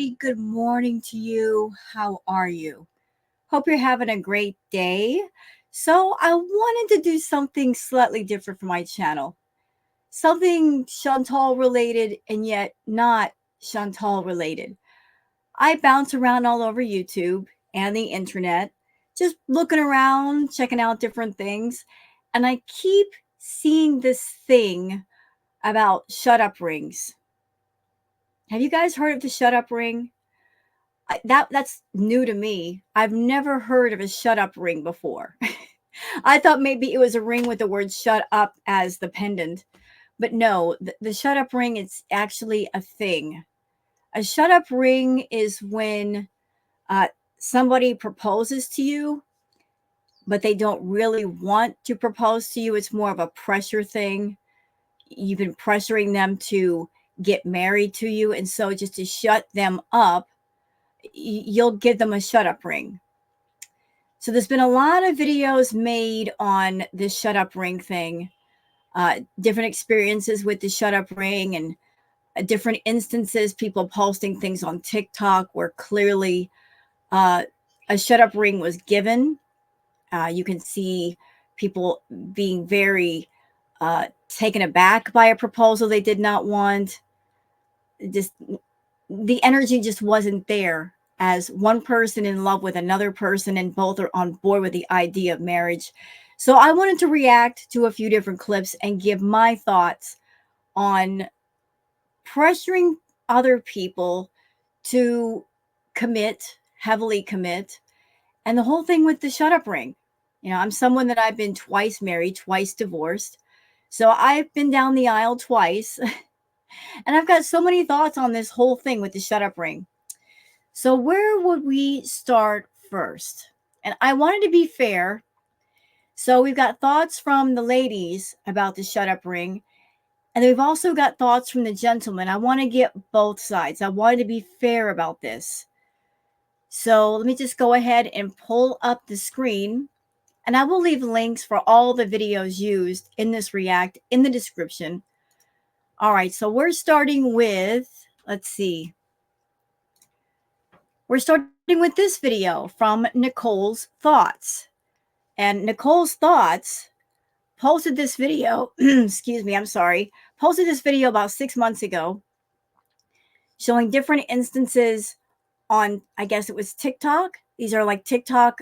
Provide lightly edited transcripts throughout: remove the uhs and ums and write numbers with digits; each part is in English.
everybody. Good morning to you. How are you? Hope you're having a great day. So, I wanted to do something slightly different for my channel. Something Chantal related and yet not Chantal related. I bounce around all over YouTube and the internet, just looking around, checking out different things, and I keep seeing this thing about shut up rings. Have you guys heard of the shut up ring? That's new to me. I've never heard of a shut up ring before. I thought maybe it was a ring with the word shut up as the pendant. But no, the shut up ring is actually a thing. A shut up ring is when uh, somebody proposes to you, but they don't really want to propose to you. It's more of a pressure thing. You've been pressuring them to get married to you. And so just to shut them up, you'll give them a shut up ring. So there's been a lot of videos made on this shut up ring thing, different experiences with the shut up ring, and different instances, people posting things on TikTok where clearly a shut up ring was given. You can see people being very taken aback by a proposal they did not want. Just the energy just wasn't there as one person in love with another person and both are on board with the idea of marriage. So I wanted to react to a few different clips and give my thoughts on pressuring other people to commit, heavily commit, and the whole thing with the shut up ring. I'm someone that I've been twice married, twice divorced. So I've been down the aisle twice. And I've got so many thoughts on this whole thing with the shut up ring. So where would we start first? And I wanted to be fair. So we've got thoughts from the ladies about the shut up ring. And we've also got thoughts from the gentlemen. I want to get both sides. I wanted to be fair about this. So let me just go ahead and pull up the screen. And I will leave links for all the videos used in this react in the description. All right, so we're starting with, let's see. We're starting with this video from Nichole's Thoughts. And Nichole's Thoughts posted this video, excuse me, I'm sorry, posted this video about 6 months ago showing different instances on, I guess it was TikTok. These are like TikTok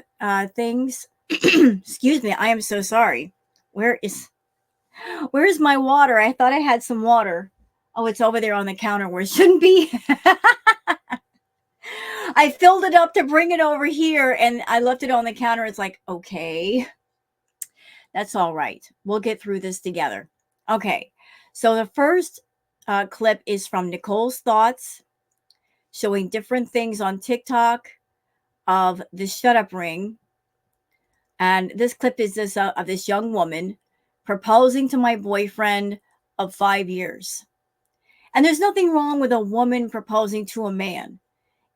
things. Excuse me, I am so sorry. Where is my water? I thought I had some water. Oh, it's over there on the counter where it shouldn't be. I filled it up to bring it over here and I left it on the counter. It's like, okay, that's all right. We'll get through this together. Okay, so the first clip is from Nichole's Thoughts, showing different things on TikTok of the shut up ring. And this clip is this of this young woman proposing to my boyfriend of 5 years. And there's nothing wrong with a woman proposing to a man.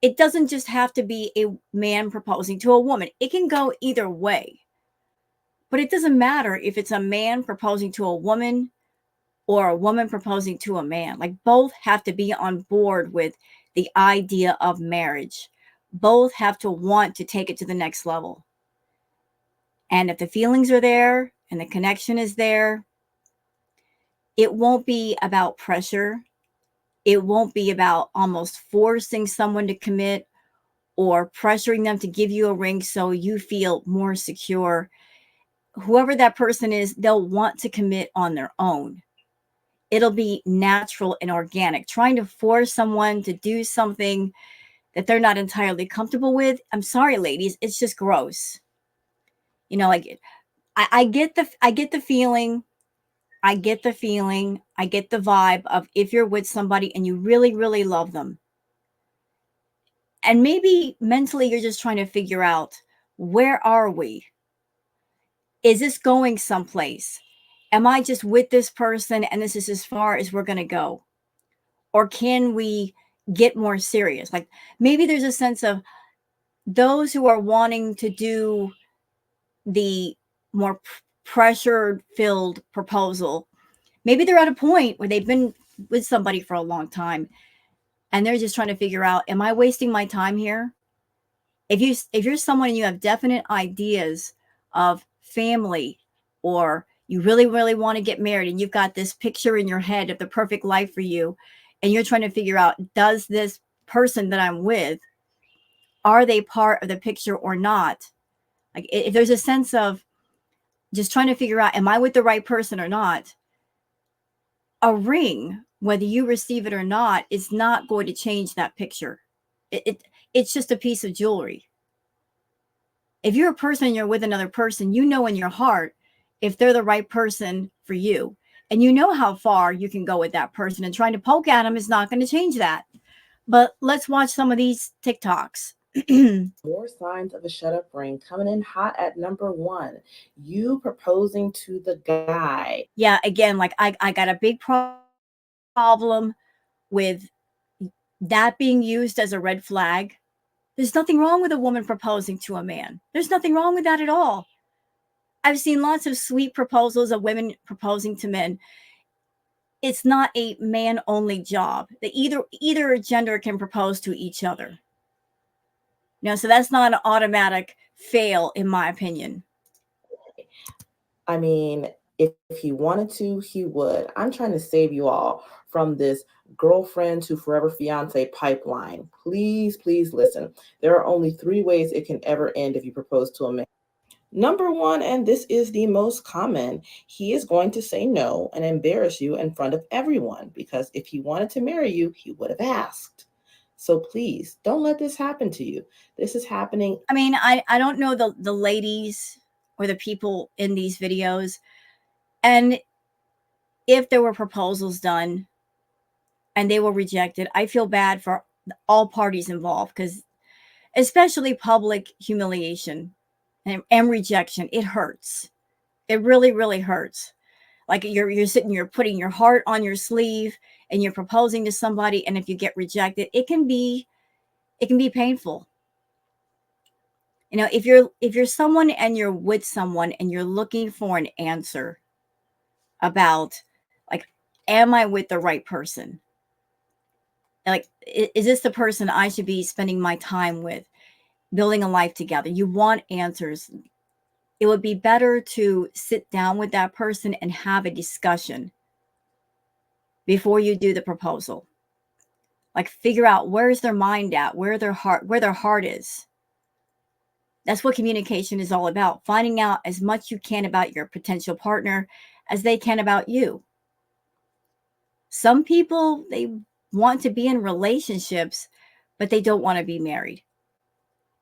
It doesn't just have to be a man proposing to a woman. It can go either way. But it doesn't matter if it's a man proposing to a woman or a woman proposing to a man. Like, both have to be on board with the idea of marriage. Both have to want to take it to the next level. And if the feelings are there and the connection is there, it won't be about pressure. It won't be about almost forcing someone to commit or pressuring them to give you a ring so you feel more secure. Whoever that person is, they'll want to commit on their own. It'll be natural and organic. Trying to force someone to do something that they're not entirely comfortable with, I'm sorry, ladies, it's just gross. Like, I get the feeling. I get the feeling. I get the vibe of if you're with somebody and you really, really love them. And maybe mentally you're just trying to figure out, where are we? Is this going someplace? Am I just with this person and this is as far as we're going to go? Or can we get more serious? Like, maybe there's a sense of those who are wanting to do the more pressure-filled proposal. Maybe they're at a point where they've been with somebody for a long time and they're just trying to figure out, am I wasting my time here? If you're someone and you have definite ideas of family, or you really really want to get married and you've got this picture in your head of the perfect life for you, and you're trying to figure out, does this person that I'm with, are they part of the picture or not? Like, if there's a sense of just trying to figure out, am I with the right person or not, a ring, whether you receive it or not, is not going to change that picture. It's just a piece of jewelry. If you're a person and you're with another person, you know in your heart if they're the right person for you. And you know how far you can go with that person, and trying to poke at them is not going to change that. But let's watch some of these TikToks. More signs of a shut up ring coming in hot at number one. You proposing to the guy. Yeah, again, like I got a big problem with that being used as a red flag. There's nothing wrong with a woman proposing to a man. There's nothing wrong with that at all. I've seen lots of sweet proposals of women proposing to men. It's not a man only job. That either gender can propose to each other. So that's not an automatic fail, in my opinion. I mean, if he wanted to, he would. I'm trying to save you all from this girlfriend to forever fiance pipeline. Please, please listen. There are only three ways it can ever end if you propose to a man. Number one, and this is the most common, he is going to say no and embarrass you in front of everyone, because if he wanted to marry you, he would have asked. So please don't let this happen to you. This is happening. I mean, I don't know the ladies or the people in these videos, and if there were proposals done and they were rejected, I feel bad for all parties involved, because especially public humiliation and rejection, it hurts. It really, really hurts. Like, you're sitting, you're putting your heart on your sleeve, and you're proposing to somebody, and if you get rejected, it can be painful. If you're someone and you're with someone and you're looking for an answer about, like, am I with the right person? Like, is this the person I should be spending my time with, building a life together? You want answers. It would be better to sit down with that person and have a discussion before you do the proposal. Like, figure out where's their mind at, where their heart is. That's what communication is all about. Finding out as much you can about your potential partner as they can about you. Some people, they want to be in relationships, but they don't want to be married.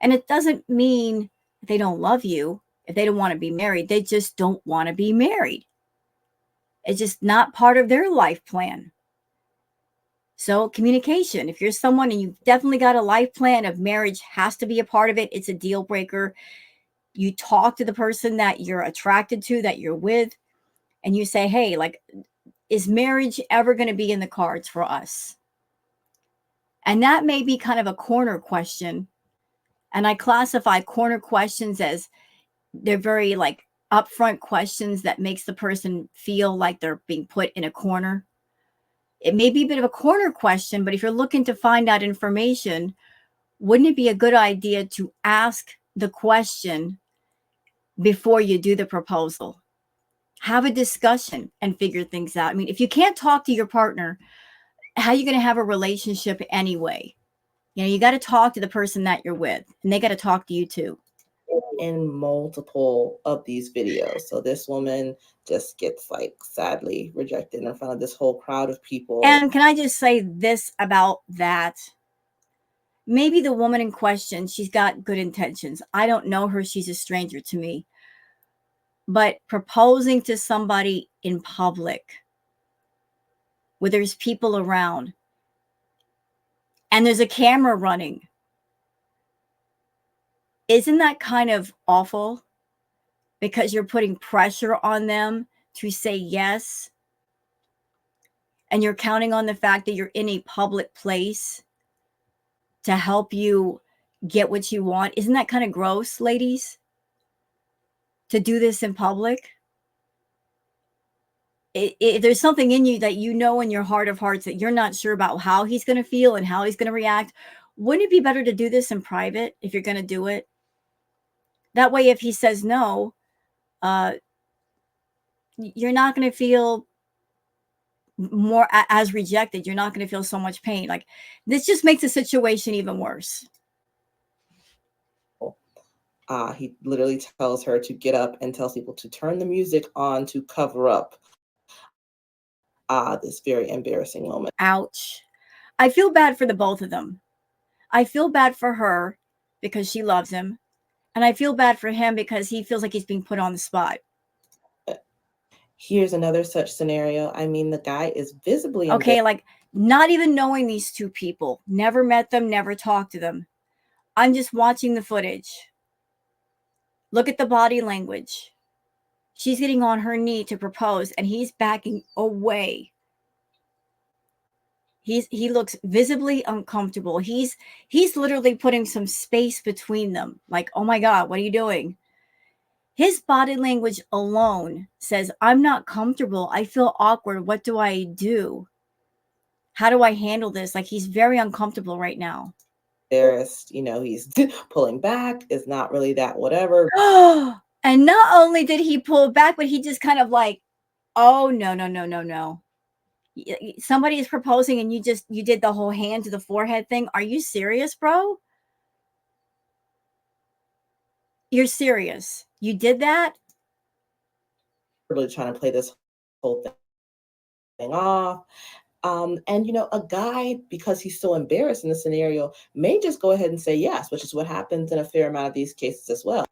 And it doesn't mean they don't love you. If they don't want to be married, they just don't want to be married. It's just not part of their life plan. So communication, if you're someone and you've definitely got a life plan of marriage, has to be a part of it. It's a deal breaker. You talk to the person that you're attracted to, that you're with, and you say, hey, like, is marriage ever going to be in the cards for us? And that may be kind of a corner question. And I classify corner questions as, they're very, like, upfront questions that makes the person feel like they're being put in a corner. It may be a bit of a corner question, but if you're looking to find out information, wouldn't it be a good idea to ask the question before you do the proposal? Have a discussion and figure things out. I mean, if you can't talk to your partner, how are you going to have a relationship anyway? You got to talk to the person that you're with, and they got to talk to you too. In multiple of these videos. So this woman just gets, like, sadly rejected in front of this whole crowd of people. And can I just say this about that? Maybe the woman in question, she's got good intentions. I don't know her. She's a stranger to me. But proposing to somebody in public where there's people around and there's a camera running, isn't that kind of awful? Because you're putting pressure on them to say yes, and you're counting on the fact that you're in a public place to help you get what you want. Isn't that kind of gross, ladies, to do this in public? there's something in you that you know in your heart of hearts that you're not sure about how he's going to feel and how he's going to react. Wouldn't it be better to do this in private if you're going to do it? That way, if he says no, uh, you're not going to feel more as rejected. You're not going to feel so much pain. Like, this just makes the situation even worse. He literally tells her to get up and tells people to turn the music on to cover up this very embarrassing moment. Ouch. I feel bad for the both of them. I feel bad for her because she loves him, and I feel bad for him because he feels like he's being put on the spot. Here's another such scenario. I mean, the guy is visibly okay, like not even knowing these two people, never met them, never talked to them. I'm just watching the footage. Look at the body language. She's getting on her knee to propose, and he's backing away. He looks visibly uncomfortable. He's literally putting some space between them. Like, oh my God, what are you doing? His body language alone says, I'm not comfortable. I feel awkward. What do I do? How do I handle this? Like, he's very uncomfortable right now. He's pulling back. It's not really that whatever. And not only did he pull back, but he just kind of like, oh, no. Somebody is proposing and you did the whole hand to the forehead thing. Are you serious, bro? You're serious. You did that? Really trying to play this whole thing off. And a guy, because he's so embarrassed in the scenario, may just go ahead and say yes, which is what happens in a fair amount of these cases as well.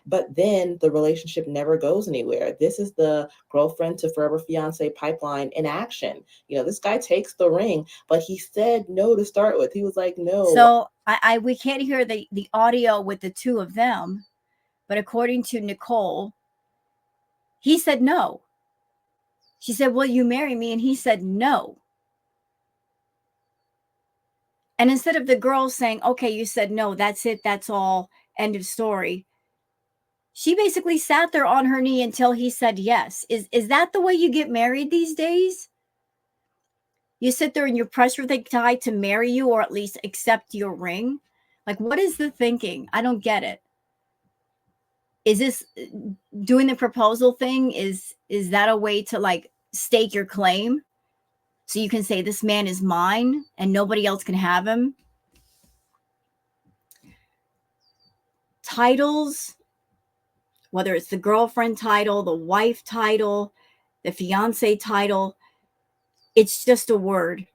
But then the relationship never goes anywhere. This is the girlfriend to forever fiance pipeline in action. This guy takes the ring, but he said no to start with. He was like, no. So we can't hear the audio with the two of them, but according to Nichole, he said no. She said, will you marry me? And he said no. And instead of the girl saying, okay, you said no, that's it, that's all, end of story, she basically sat there on her knee until he said yes. Is that the way you get married these days? You sit there and you pressure the guy to marry you or at least accept your ring? Like, what is the thinking? I don't get it. Is this doing the proposal thing? Is that a way to like stake your claim? So you can say this man is mine and nobody else can have him? Titles, whether it's the girlfriend title, the wife title, the fiance title, it's just a word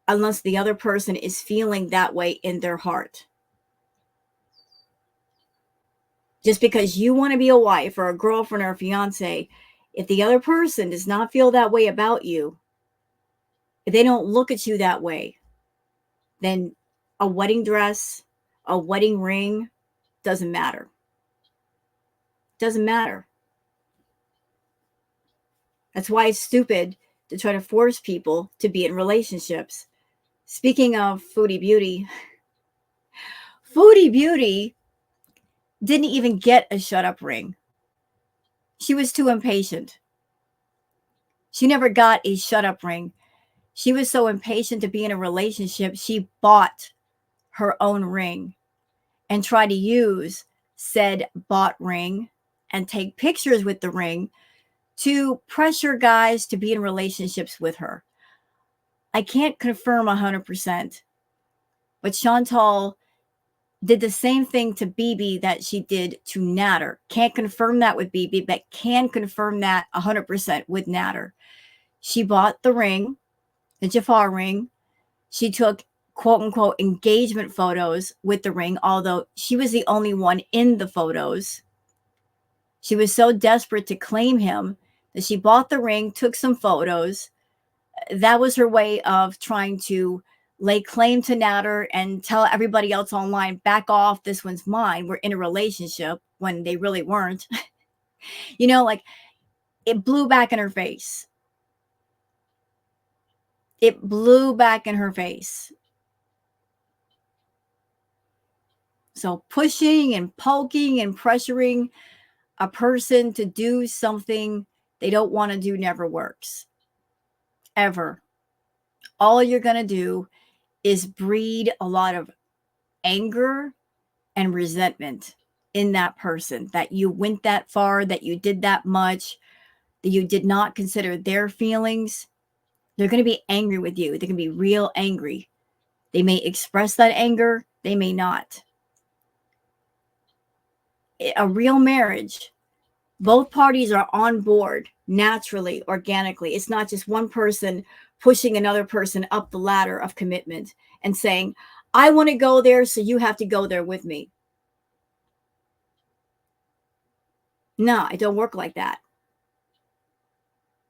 unless the other person is feeling that way in their heart. Just because you want to be a wife or a girlfriend or a fiance, if the other person does not feel that way about you, if they don't look at you that way, then a wedding dress, a wedding ring doesn't matter. Doesn't matter. That's why it's stupid to try to force people to be in relationships. Speaking of Foodie Beauty, Foodie Beauty didn't even get a shut up ring. She was too impatient. She never got a shut up ring. She was so impatient to be in a relationship, she bought her own ring and tried to use said bought ring and take pictures with the ring to pressure guys to be in relationships with her. I can't confirm 100%, but Chantal did the same thing to BB that she did to Natter. Can't confirm that with BB, but can confirm that 100% with Natter. She bought the ring, the Jafar ring. She took quote unquote engagement photos with the ring, although she was the only one in the photos. She was so desperate to claim him that she bought the ring, took some photos. That was her way of trying to lay claim to Natter and tell everybody else online, back off, this one's mine. We're in a relationship, when they really weren't. Like, it blew back in her face. It blew back in her face. So pushing and poking and pressuring a person to do something they don't want to do never works. Ever. All you're going to do is breed a lot of anger and resentment in that person, that you went that far, that you did that much, that you did not consider their feelings. They're going to be angry with you. They're going to be real angry. They may express that anger, they may not. A real marriage, both parties are on board naturally, organically. It's not just one person pushing another person up the ladder of commitment and saying, I want to go there, so you have to go there with me. No, it don't work like that.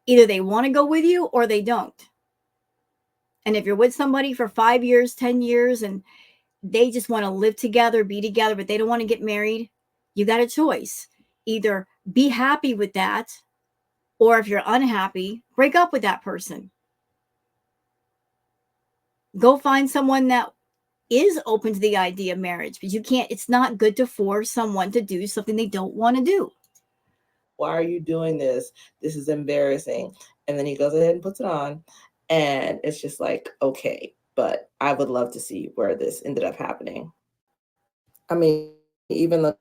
Either they want to go with you or they don't. And if you're with somebody for 5 years, 10 years, and they just want to live together, be together, but they don't want to get married, you got a choice. Either be happy with that, or if you're unhappy, break up with that person. Go find someone that is open to the idea of marriage, but you can't, it's not good to force someone to do something they don't want to do. Why are you doing this? This is embarrassing. And then he goes ahead and puts it on. And it's just like, okay, but I would love to see where this ended up happening. I mean, even the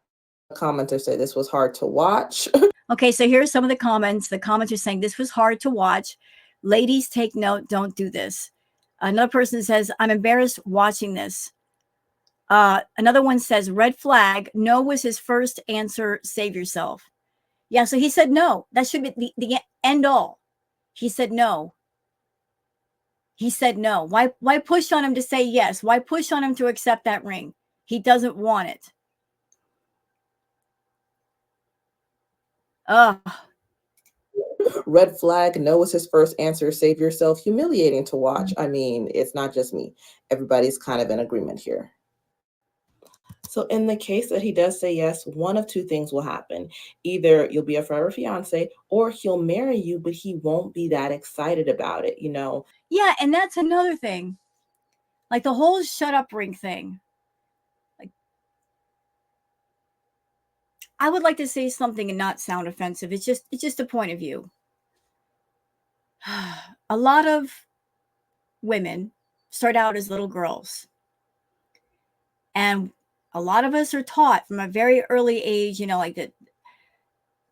commenters say this was hard to watch. Okay, so here's some of the comments. The comments are saying this was hard to watch. Ladies, take note, don't do this. Another person says, I'm embarrassed watching this. Another one says, red flag, no was his first answer, save yourself. Yeah, so he said no. That should be the end all. He said no. He said no. Why push on him to say yes? Why push on him to accept that ring? He doesn't want it. Ugh. Red flag, no was his first answer, save yourself. Humiliating to watch. I mean, it's not just me. Everybody's kind of in agreement here. So in the case that he does say yes, one of two things will happen. Either you'll be a forever fiance, or he'll marry you, but he won't be that excited about it, you know? Yeah, and that's another thing. Like the whole shut up ring thing. Like, I would like to say something and not sound offensive. It's just a point of view. A lot of women start out as little girls. And a lot of us are taught from a very early age, like that,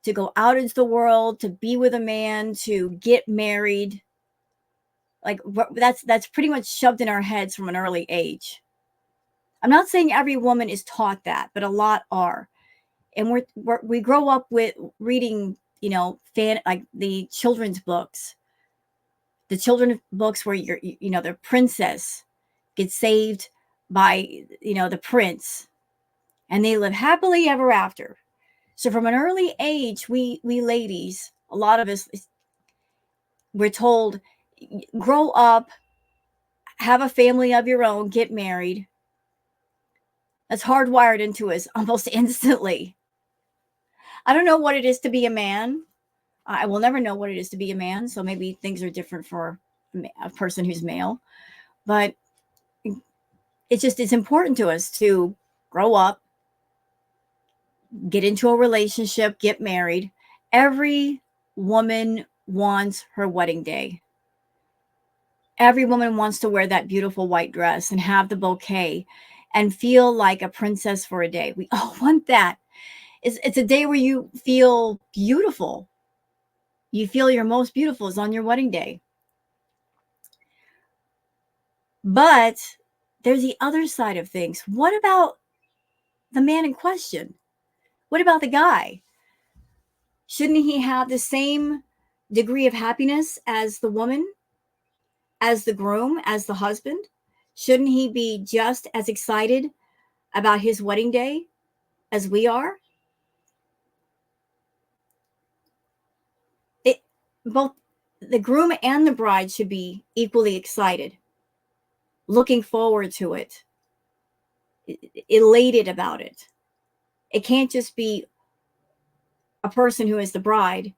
to go out into the world, to be with a man, to get married. Like that's pretty much shoved in our heads from an early age. I'm not saying every woman is taught that, but a lot are. And we grow up with reading, like the children's books. The children's books where the princess gets saved by, the prince, and they live happily ever after. So from an early age, we ladies, a lot of us, we're told, grow up, have a family of your own, get married. That's hardwired into us almost instantly. I don't know what it is to be a man. I will never know what it is to be a man. So maybe things are different for a person who's male. But it's important to us to grow up, get into a relationship, get married. Every woman wants her wedding day. Every woman wants to wear that beautiful white dress and have the bouquet and feel like a princess for a day. We all want that. It's a day where you feel beautiful. You feel your most beautiful is on your wedding day. But there's the other side of things. What about the man in question? What about the guy? Shouldn't he have the same degree of happiness as the woman, as the groom, as the husband? Shouldn't he be just as excited about his wedding day as we are? Both the groom and the bride should be equally excited, looking forward to it, elated about it. It can't just be a person who is the bride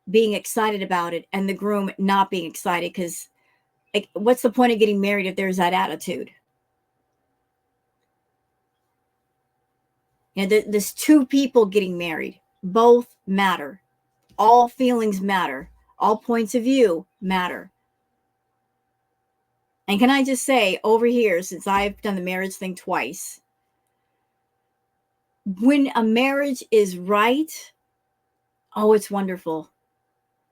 being excited about it and the groom not being excited, because what's the point of getting married if there's that attitude? There's two people getting married. Both matter. All feelings matter. All points of view matter. And can I just say, over here, since I've done the marriage thing twice, when a marriage is right, oh, it's wonderful.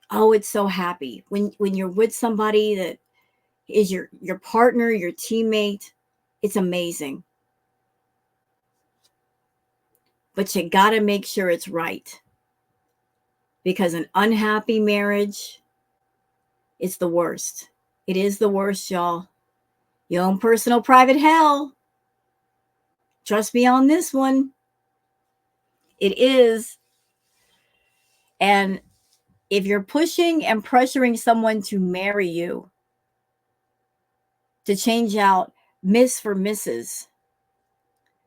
Oh, it's so happy. When you're with somebody that is your partner, your teammate, it's amazing. But you got to make sure it's right. Because an unhappy marriage, it's the worst. It is the worst, y'all. Your own personal private hell. Trust me on this one. It is. And if you're pushing and pressuring someone to marry you, to change out Miss for Mrs.,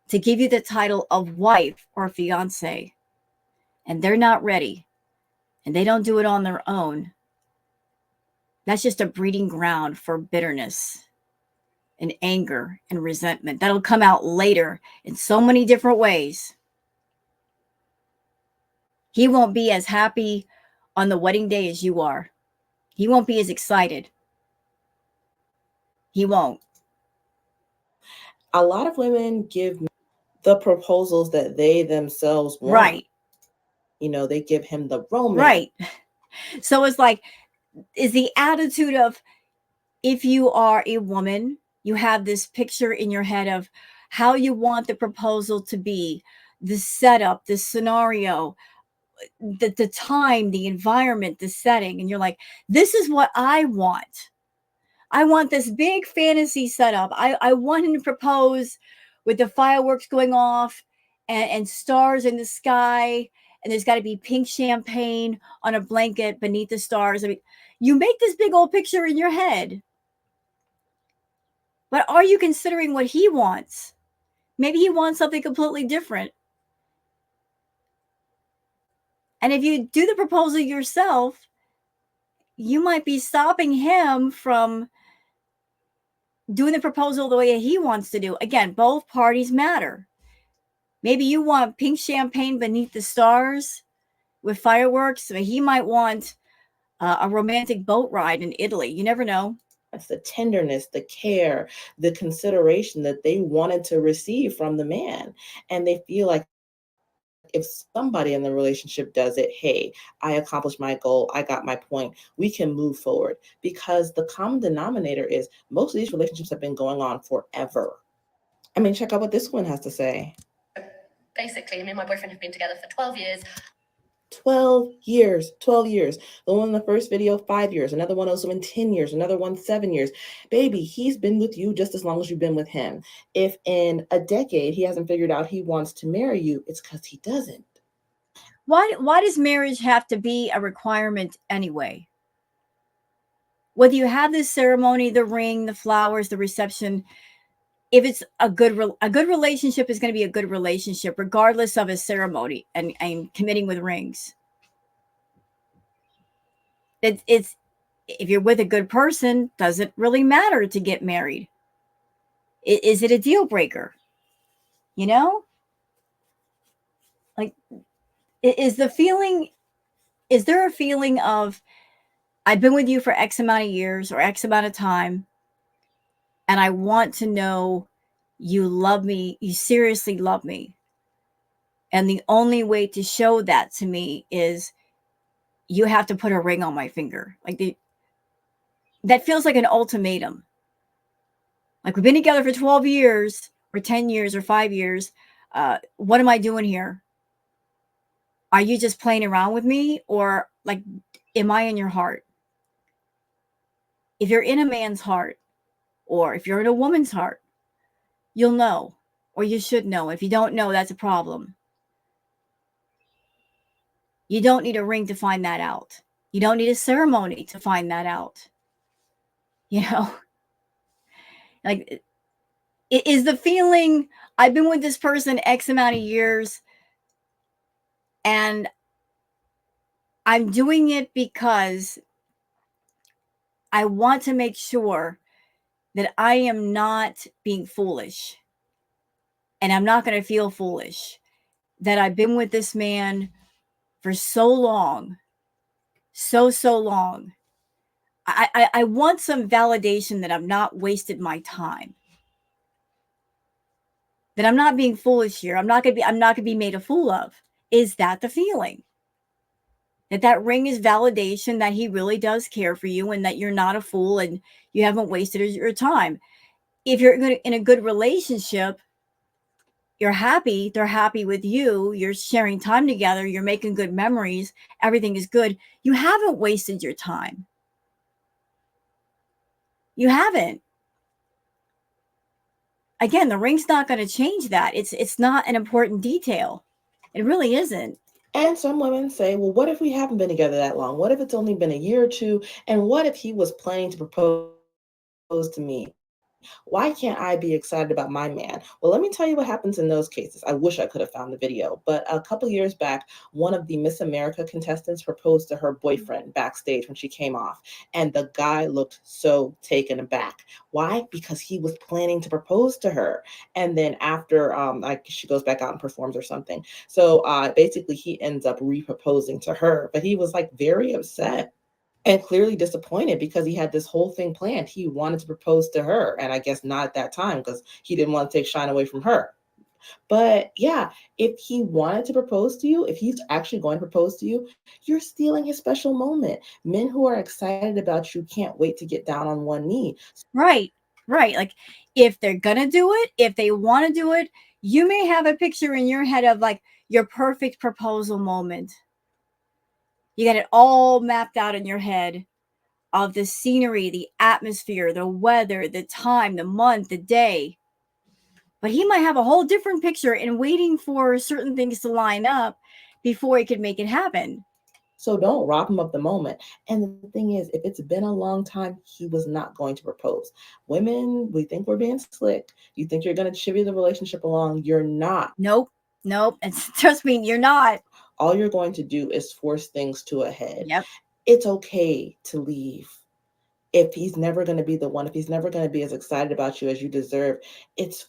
to give you the title of wife or fiance, and they're not ready, and they don't do it on their own, that's just a breeding ground for bitterness and anger and resentment. That'll come out later in so many different ways. He won't be as happy on the wedding day as you are. He won't be as excited. He won't. A lot of women give the proposals that they themselves want. Right. You know, they give him the romance. Right. So it's like, is the attitude of, if you are a woman, you have this picture in your head of how you want the proposal to be, the setup, the scenario, the time, the environment, the setting. And you're like, this is what I want. I want this big fantasy setup. I want him to propose with the fireworks going off and stars in the sky. And there's got to be pink champagne on a blanket beneath the stars. I mean, you make this big old picture in your head. But are you considering what he wants? Maybe he wants something completely different. And if you do the proposal yourself, you might be stopping him from doing the proposal the way he wants to do. Again, both parties matter. Maybe you want pink champagne beneath the stars with fireworks. But he might want a romantic boat ride in Italy. You never know. That's the tenderness, the care, the consideration that they wanted to receive from the man. And they feel like if somebody in the relationship does it, hey, I accomplished my goal, I got my point, we can move forward. Because the common denominator is most of these relationships have been going on forever. I mean, check out what this one has to say. Basically, me and my boyfriend have been together for 12 years. 12 years. The one in the first video, 5 years. Another one also in 10 years. Another one, 7 years. Baby, he's been with you just as long as you've been with him. If in a decade he hasn't figured out he wants to marry you, it's because he doesn't. Why does marriage have to be a requirement anyway? Whether you have this ceremony, the ring, the flowers, the reception, if it's a good relationship is going to be a good relationship regardless of a ceremony and committing with rings. It's if you're with a good person, does it really matter to get married? Is it a deal breaker? You know? Like, is there a feeling of, I've been with you for X amount of years or X amount of time, and I want to know you love me, you seriously love me. And the only way to show that to me is you have to put a ring on my finger. Like, that feels like an ultimatum. Like, we've been together for 12 years or 10 years or 5 years. What am I doing here? Are you just playing around with me? Or, like, am I in your heart? If you're in a man's heart, or if you're in a woman's heart, you'll know, or you should know. If you don't know, that's a problem. You don't need a ring to find that out. You don't need a ceremony to find that out. You know, like, it is the feeling, I've been with this person X amount of years, and I'm doing it because I want to make sure that I am not being foolish. And I'm not going to feel foolish that I've been with this man for so long. so long. I want some validation that I've not wasted my time. That I'm not being foolish here. I'm not gonna be made a fool of. Is that the feeling? That ring is validation that he really does care for you and that you're not a fool and you haven't wasted your time. If you're in a good relationship, you're happy, they're happy with you, you're sharing time together, you're making good memories, everything is good. You haven't wasted your time. You haven't. Again, the ring's not going to change that. It's not an important detail. It really isn't. And some women say, well, what if we haven't been together that long? What if it's only been a year or two? And what if he was planning to propose to me? Why can't I be excited about my man? Well, let me tell you what happens in those cases. I wish I could have found the video, but a couple years back, one of the Miss America contestants proposed to her boyfriend backstage when she came off, and the guy looked so taken aback. Why? Because he was planning to propose to her, and then after, like she goes back out and performs or something. So basically, he ends up re-proposing to her, but he was like very upset and clearly disappointed because he had this whole thing planned. He wanted to propose to her, and I guess not at that time because he didn't want to take shine away from her. But yeah, if he wanted to propose to you, if he's actually going to propose to you, you're stealing his special moment. Men who are excited about you can't wait to get down on one knee. Right. Like if they're going to do it, if they want to do it, you may have a picture in your head of like your perfect proposal moment. You got it all mapped out in your head of the scenery, the atmosphere, the weather, the time, the month, the day. But he might have a whole different picture and waiting for certain things to line up before he could make it happen. So don't rob him of the moment. And the thing is, if it's been a long time, he was not going to propose. Women, we think we're being slick. You think you're going to chivvy the relationship along. You're not. Nope. And trust me, you're not. All you're going to do is force things to a head. Yep. It's okay to leave. If he's never going to be the one, if he's never going to be as excited about you as you deserve, it's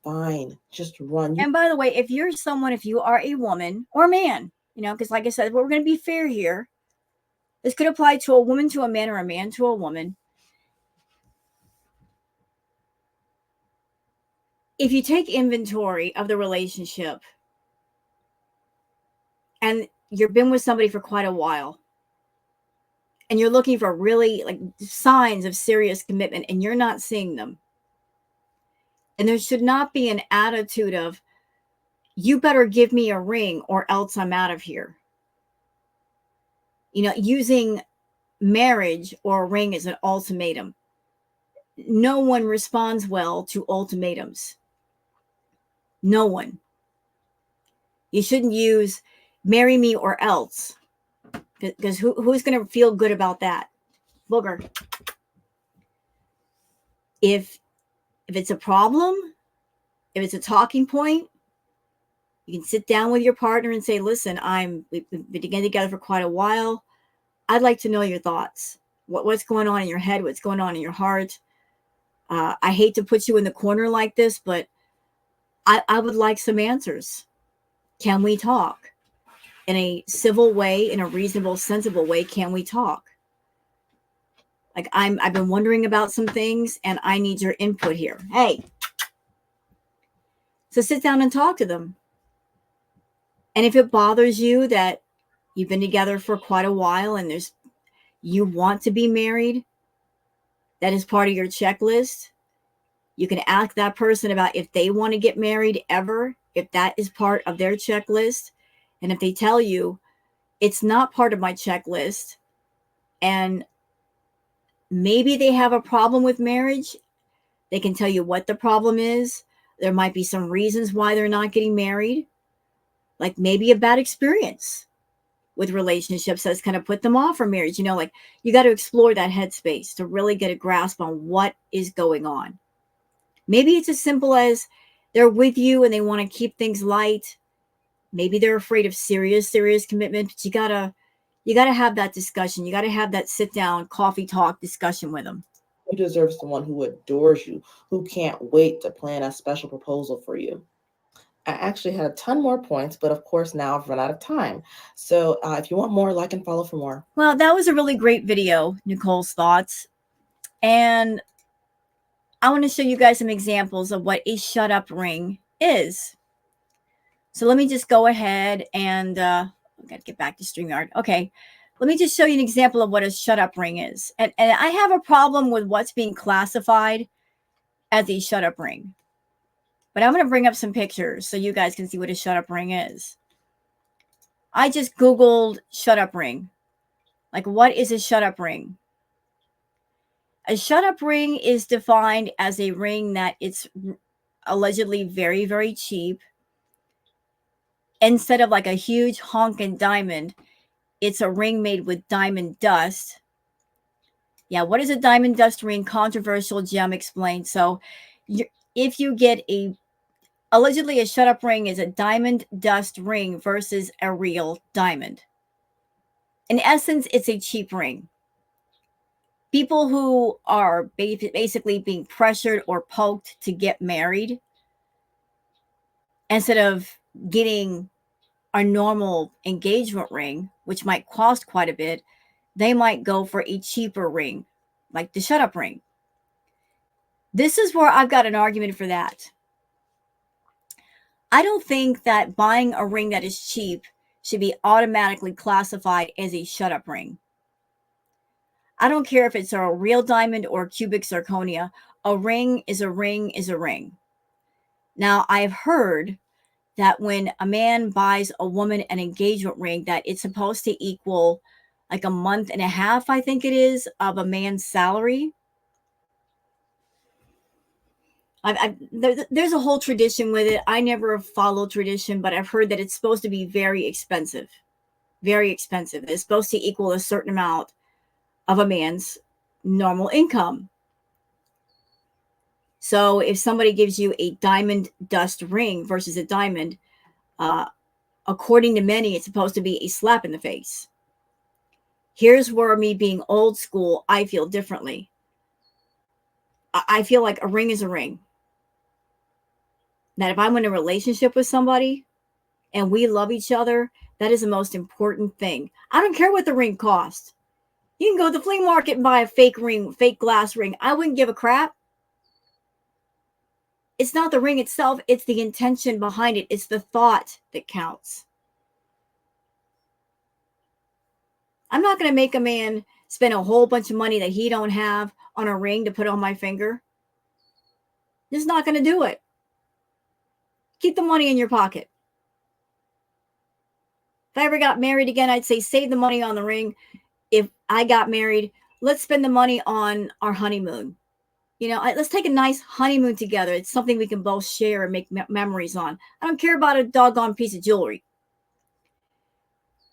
fine. Just run. And by the way, if you are a woman or a man, because like I said, we're going to be fair here. This could apply to a woman to a man or a man to a woman. If you take inventory of the relationship and you've been with somebody for quite a while and you're looking for really like signs of serious commitment and you're not seeing them, and there should not be an attitude of, you better give me a ring or else I'm out of here. Using marriage or a ring as an ultimatum. No one responds well to ultimatums. No one. You shouldn't use marry me or else, because who's going to feel good about that? Booger. If it's a problem, if it's a talking point, you can sit down with your partner and say, listen, we've been together for quite a while. I'd like to know your thoughts. What's going on in your head? What's going on in your heart? I hate to put you in the corner like this, but I would like some answers. Can we talk? In a civil way, in a reasonable, sensible way, can we talk? Like I've been wondering about some things and I need your input here. Hey. So sit down and talk to them. And if it bothers you that you've been together for quite a while and you want to be married, that is part of your checklist. You can ask that person about if they want to get married ever, if that is part of their checklist. And if they tell you it's not part of my checklist and maybe they have a problem with marriage, they can tell you what the problem is. There might be some reasons why they're not getting married, like maybe a bad experience with relationships that's kind of put them off from marriage. Like you got to explore that headspace to really get a grasp on what is going on. Maybe it's as simple as they're with you and they want to keep things light. Maybe they're afraid of serious commitment, but you gotta have that discussion. You gotta have that sit down, coffee talk discussion with them. You deserve someone who adores you, who can't wait to plan a special proposal for you. I actually had a ton more points, but of course now I've run out of time. So if you want more, like and follow for more. Well, that was a really great video, Nichole's thoughts. And I want to show you guys some examples of what a shut up ring is. So let me just go ahead and I got to get back to StreamYard. Okay. Let me just show you an example of what a shut up ring is. And I have a problem with what's being classified as a shut up ring. But I'm going to bring up some pictures so you guys can see what a shut up ring is. I just Googled shut up ring. Like, what is a shut up ring? A shut up ring is defined as a ring that it's allegedly very, very cheap. Instead of like a huge honking diamond, it's a ring made with diamond dust. Yeah, what is a diamond dust ring? Controversial gem explained. So if you get allegedly a shut up ring is a diamond dust ring versus a real diamond. In essence, it's a cheap ring. People who are basically being pressured or poked to get married, instead of getting a normal engagement ring, which might cost quite a bit, they might go for a cheaper ring, like the shut up ring. This is where I've got an argument for that. I don't think that buying a ring that is cheap should be automatically classified as a shut up ring. I don't care if it's a real diamond or cubic zirconia. A ring is a ring is a ring. Now, I've heard that when a man buys a woman an engagement ring, that it's supposed to equal like a month and a half, I think it is, of a man's salary. There's a whole tradition with it. I never followed tradition, but I've heard that it's supposed to be very expensive. Very expensive. It's supposed to equal a certain amount of a man's normal income. So if somebody gives you a diamond dust ring versus a diamond, according to many, it's supposed to be a slap in the face. Here's where me being old school, I feel differently. I feel like a ring is a ring. That if I'm in a relationship with somebody and we love each other, that is the most important thing. I don't care what the ring costs. You can go to the flea market and buy a fake ring, fake glass ring. I wouldn't give a crap. It's not the ring itself. It's the intention behind it. It's the thought that counts. I'm not going to make a man spend a whole bunch of money that he don't have on a ring to put on my finger. Just not going to do it. Keep the money in your pocket. If I ever got married again, I'd say save the money on the ring. If I got married, let's spend the money on our honeymoon. You know, let's take a nice honeymoon together. It's something we can both share and make memories on. I don't care about a doggone piece of jewelry.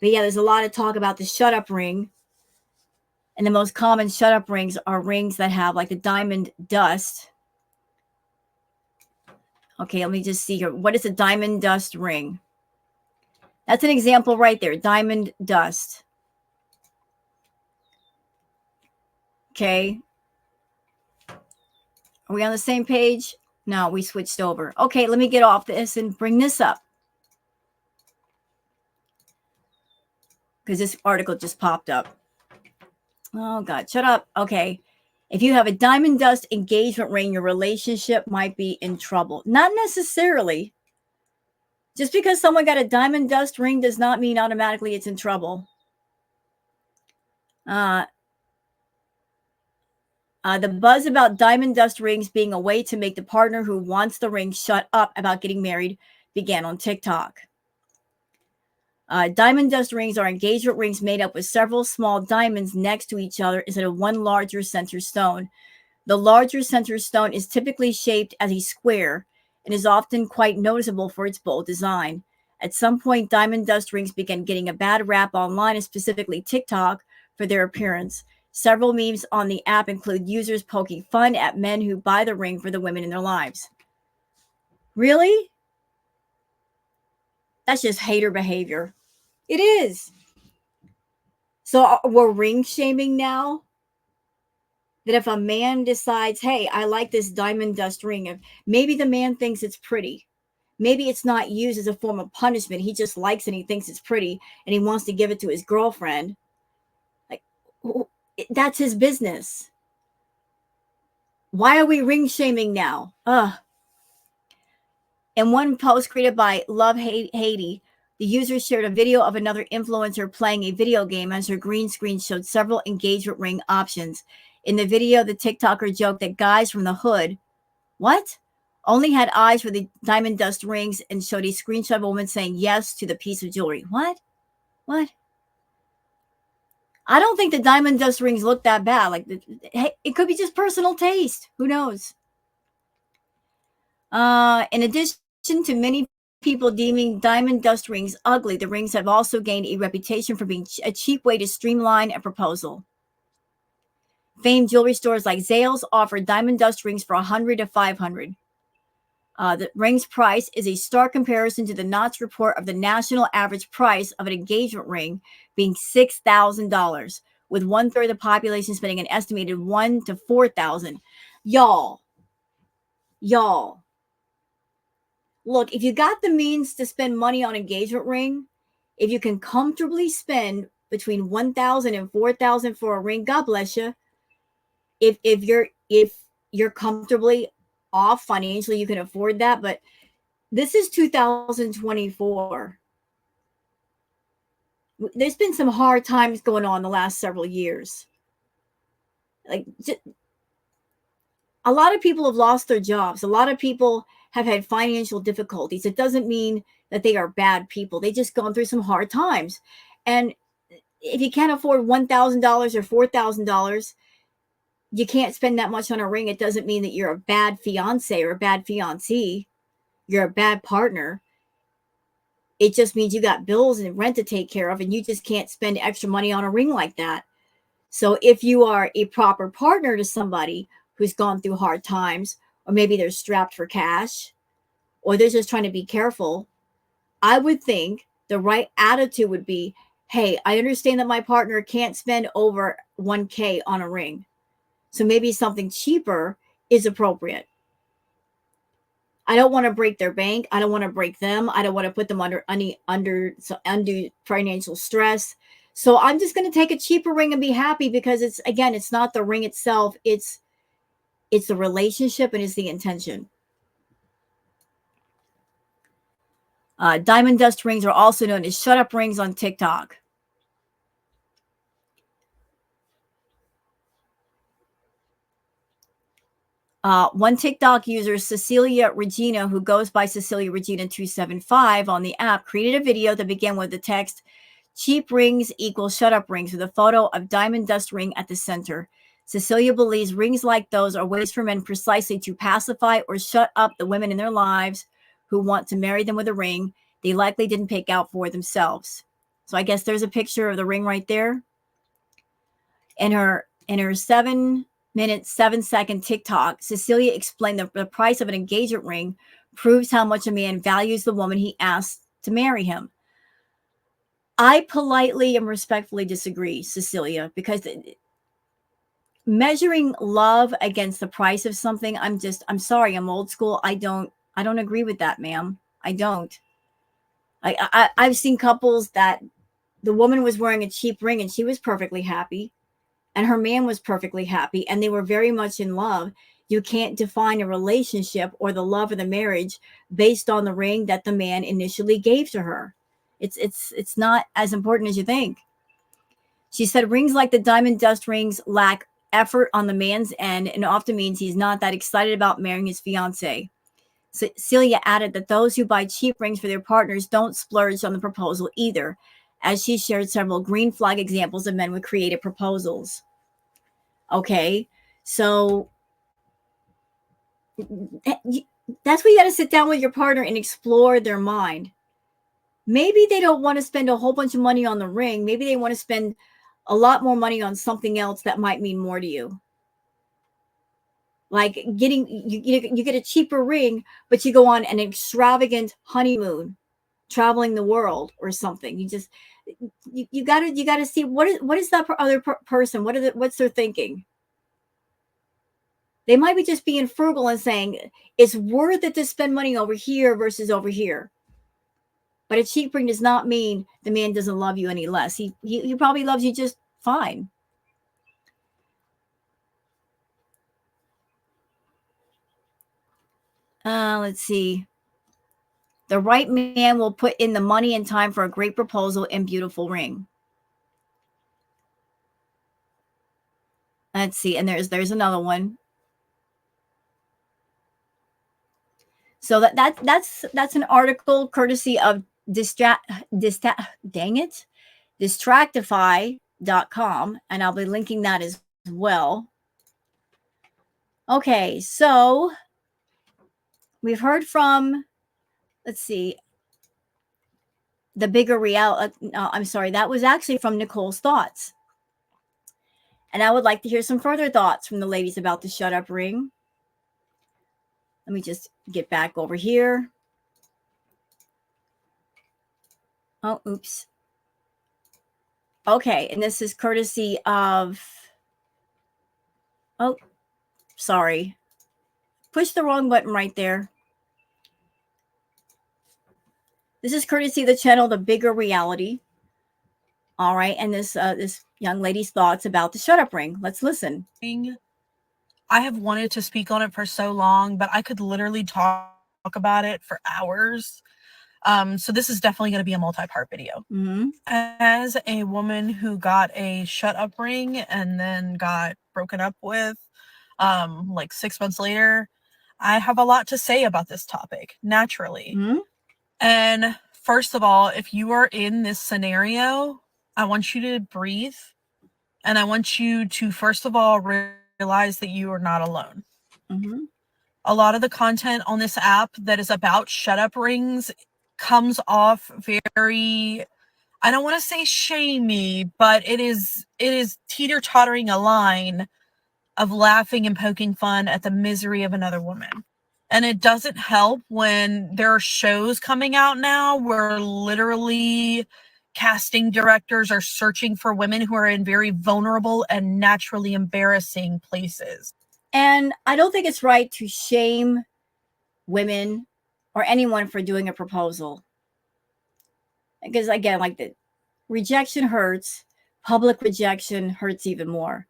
But yeah, there's a lot of talk about the shut up ring. And the most common shut up rings are rings that have like the diamond dust. Okay, let me just see here. What is a diamond dust ring? That's an example right there. Diamond dust. Okay. Are we on the same page? No, we switched over. Okay, let me get off this and bring this up. Because this article just popped up. Oh, God, shut up. Okay. If you have a diamond dust engagement ring, your relationship might be in trouble. Not necessarily. Just because someone got a diamond dust ring does not mean automatically it's in trouble. The buzz about diamond dust rings being a way to make the partner who wants the ring shut up about getting married began on TikTok. Diamond dust rings are engagement rings made up with several small diamonds next to each other instead of one larger center stone. The larger center stone is typically shaped as a square and is often quite noticeable for its bold design. At some point, diamond dust rings began getting a bad rap online, and specifically TikTok, for their appearance. Several memes on the app include users poking fun at men who buy the ring for the women in their lives. Really? That's just hater behavior. It is. So we're ring shaming now? That if a man decides, hey, I like this diamond dust ring, if maybe the man thinks it's pretty. maybe it's not used as a form of punishment. He just likes it and he thinks it's pretty and he wants to give it to his girlfriend. Like, that's his business. Why are we ring shaming now? In one post created by Love Haiti, the user shared a video of another influencer playing a video game as her green screen showed several engagement ring options. In the video, the TikToker joked that guys from the hood, what? Only had eyes for the diamond dust rings and showed a screenshot of a woman saying yes to the piece of jewelry. What? I don't think the diamond dust rings look that bad. Like, it could be just personal taste. Who knows? In addition to many people deeming diamond dust rings ugly, the rings have also gained a reputation for being a cheap way to streamline a proposal. Famed jewelry stores like Zales offer diamond dust rings for $100 to $500. The ring's price is a stark comparison to the Knots report of the national average price of an engagement ring being $6,000, with 1/3 of the population spending an estimated $1,000 to $4,000. Y'all, look, if you got the means to spend money on engagement ring, if you can comfortably spend between $1,000 and $4,000 for a ring, God bless you. If you're comfortably off financially, you can afford that. But this is 2024. There's been some hard times going on the last several years. Like, a lot of people have lost their jobs. A lot of people have had financial difficulties. It doesn't mean that they are bad people. They just gone through some hard times. And if you can't afford $1,000 or $4,000, you can't spend that much on a ring. It doesn't mean that you're a bad fiance or a bad fiancée. You're a bad partner. It just means you got bills and rent to take care of, and you just can't spend extra money on a ring like that. So if you are a proper partner to somebody who's gone through hard times, or maybe they're strapped for cash, or they're just trying to be careful, I would think the right attitude would be, hey, I understand that my partner can't spend over $1,000 on a ring. So maybe something cheaper is appropriate. I don't want to break their bank. I don't want to break them. I don't want to put them under undue financial stress. So I'm just going to take a cheaper ring and be happy, because it's not the ring itself. It's the relationship and it's the intention. Diamond dust rings are also known as shut up rings on TikTok. One TikTok user, Cecilia Regina, who goes by Cecilia Regina 275 on the app, created a video that began with the text, cheap rings equals shut up rings, with a photo of diamond dust ring at the center. Cecilia believes rings like those are ways for men precisely to pacify or shut up the women in their lives who want to marry them with a ring they likely didn't pick out for themselves. So I guess there's a picture of the ring right there. In her 7-minute, 7-second TikTok, Cecilia explained that the price of an engagement ring proves how much a man values the woman he asks to marry him. I politely and respectfully disagree, Cecilia, because measuring love against the price of something, I'm sorry, I'm old school. I don't agree with that, ma'am. I don't. I've seen couples that the woman was wearing a cheap ring and she was perfectly happy, and her man was perfectly happy, and they were very much in love. You can't define a relationship or the love of the marriage based on the ring that the man initially gave to her. It's not as important as you think. She said rings like the diamond dust rings lack effort on the man's end and often means he's not that excited about marrying his fiancée. Celia added that those who buy cheap rings for their partners don't splurge on the proposal either, as she shared several green flag examples of men with creative proposals. Okay, so that's where you got to sit down with your partner and explore their mind. Maybe they don't want to spend a whole bunch of money on the ring. Maybe they want to spend a lot more money on something else that might mean more to you. Like you get a cheaper ring, but you go on an extravagant honeymoon, traveling the world or something. You gotta see what is that other person, what's their thinking. They might be just being frugal and saying it's worth it to spend money over here versus over here. But a cheap ring does not mean the man doesn't love you any less. He probably loves you just fine. Let's see. The right man will put in the money and time for a great proposal and beautiful ring. Let's see. And there's another one. So that's an article courtesy of Distractify.com, and I'll be linking that as well. Okay, so we've heard from, let's see, the bigger reality. I'm sorry, that was actually from Nichole's thoughts. And I would like to hear some further thoughts from the ladies about the shut up ring. Let me just get back over here. Oh, oops. Okay, and this is courtesy of, oh, sorry. Push the wrong button right there. This is courtesy of the channel The Bigger Reality. All right, and this young lady's thoughts about the shut up ring. Let's listen. I have wanted to speak on it for so long, but I could literally talk about it for hours. So this is definitely going to be a multi-part video. Mm-hmm. As a woman who got a shut up ring and then got broken up with, like 6 months later, I have a lot to say about this topic, naturally. Mm-hmm. And first of all, if you are in this scenario, I want you to breathe. And I want you to, first of all, realize that you are not alone. Mm-hmm. A lot of the content on this app that is about shut up rings comes off very, I don't want to say shamey, but it is teeter-tottering a line of laughing and poking fun at the misery of another woman. And it doesn't help when there are shows coming out now where literally casting directors are searching for women who are in very vulnerable and naturally embarrassing places. And I don't think it's right to shame women or anyone for doing a proposal. Because again, like the rejection hurts, public rejection hurts even more.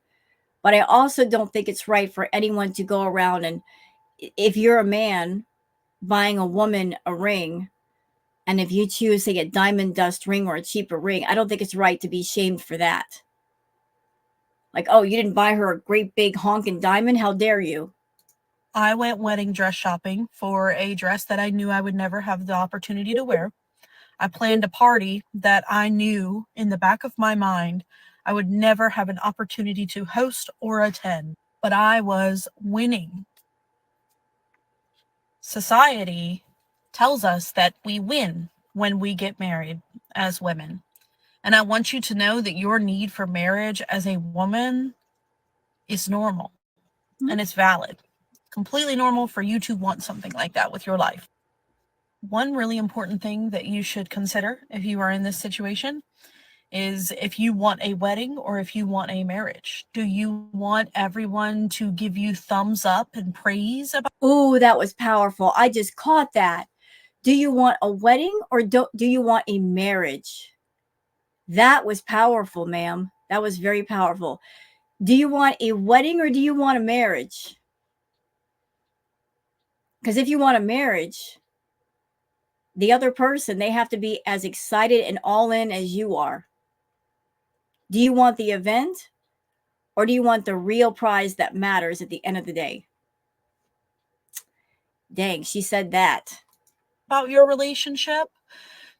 But I also don't think it's right for anyone to go around and, if you're a man buying a woman a ring, and if you choose, say, a diamond dust ring or a cheaper ring, I don't think it's right to be shamed for that. Like, oh, you didn't buy her a great big honking diamond? How dare you? I went wedding dress shopping for a dress that I knew I would never have the opportunity to wear. I planned a party that I knew in the back of my mind I would never have an opportunity to host or attend, but I was winning. Society tells us that we win when we get married as women. And I want you to know that your need for marriage as a woman is normal and it's valid. Completely normal for you to want something like that with your life. One really important thing that you should consider if you are in this situation is if you want a wedding or if you want a marriage. Do you want everyone to give you thumbs up and praise about? Oh, that was powerful. I just caught that. Do you want a wedding or do you want a marriage? That was powerful, ma'am. That was very powerful. Do you want a wedding or do you want a marriage? Because if you want a marriage, the other person, they have to be as excited and all in as you are. Do you want the event or do you want the real prize that matters at the end of the day? Dang, she said that. About your relationship,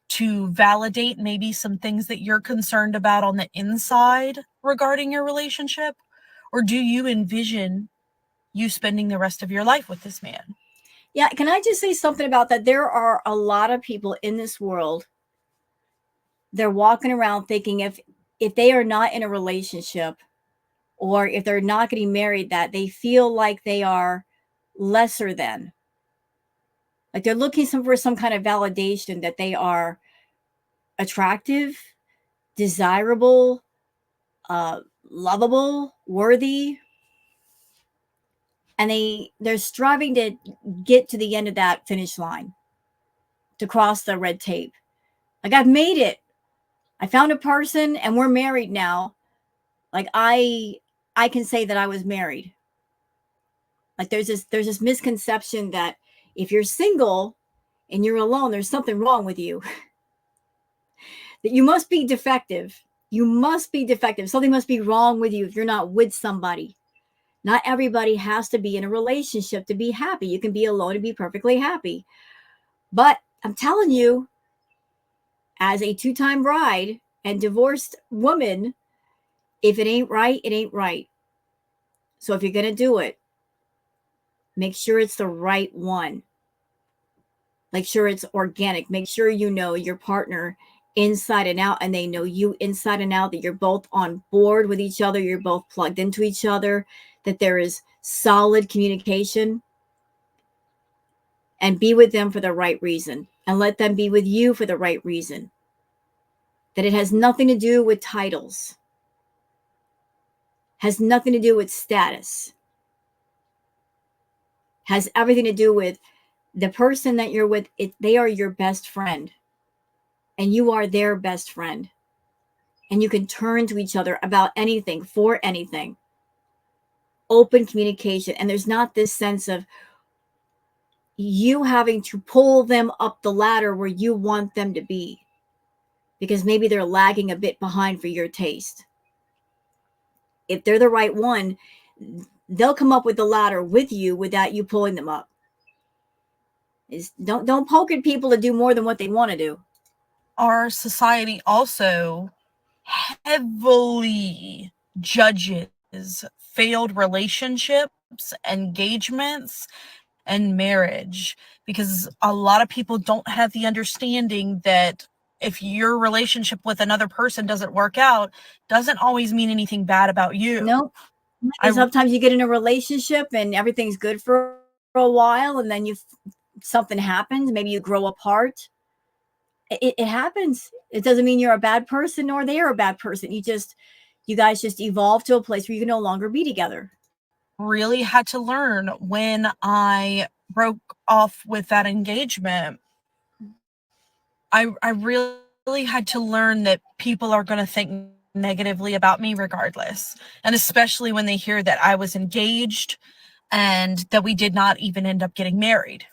to validate maybe some things that you're concerned about on the inside regarding your relationship? Or do you envision you spending the rest of your life with this man? Yeah, can I just say something about that? There are a lot of people in this world, they're walking around thinking if they are not in a relationship or if they're not getting married, that they feel like they are lesser than. Like they're looking for some kind of validation that they are attractive, desirable, lovable, worthy. and they're striving to get to the end of that finish line, to cross the red tape. Like, I've made it. I found a person and we're married now. Like, I can say that I was married. Like, there's this misconception that if you're single and you're alone, there's something wrong with you. That you must be defective. You must be defective. Something must be wrong with you if you're not with somebody. Not everybody has to be in a relationship to be happy. You can be alone and be perfectly happy. But I'm telling you, as a 2-time bride and divorced woman, if it ain't right, it ain't right. So if you're going to do it, make sure it's the right one. Make sure it's organic. Make sure you know your partner inside and out, and they know you inside and out, that you're both on board with each other, you're both plugged into each other, that there is solid communication. And be with them for the right reason, and let them be with you for the right reason. That it has nothing to do with titles, has nothing to do with status, has everything to do with the person that you're with. They are your best friend, and you are their best friend. And you can turn to each other about anything, for anything. Open communication. And there's not this sense of you having to pull them up the ladder where you want them to be, because maybe they're lagging a bit behind for your taste. If they're the right one, they'll come up with the ladder with you without you pulling them up. Don't poke at people to do more than what they want to do. Our society also heavily judges failed relationships, engagements, and marriage, because a lot of people don't have the understanding that if your relationship with another person doesn't work out, doesn't always mean anything bad about you. Nope. Sometimes you get in a relationship and everything's good for a while, and then something happens. Maybe you grow apart. It happens. It doesn't mean you're a bad person or they are a bad person. You guys just evolve to a place where you can no longer be together. Really had to learn when I broke off with that engagement. I really had to learn that people are going to think negatively about me regardless. And especially when they hear that I was engaged and that we did not even end up getting married.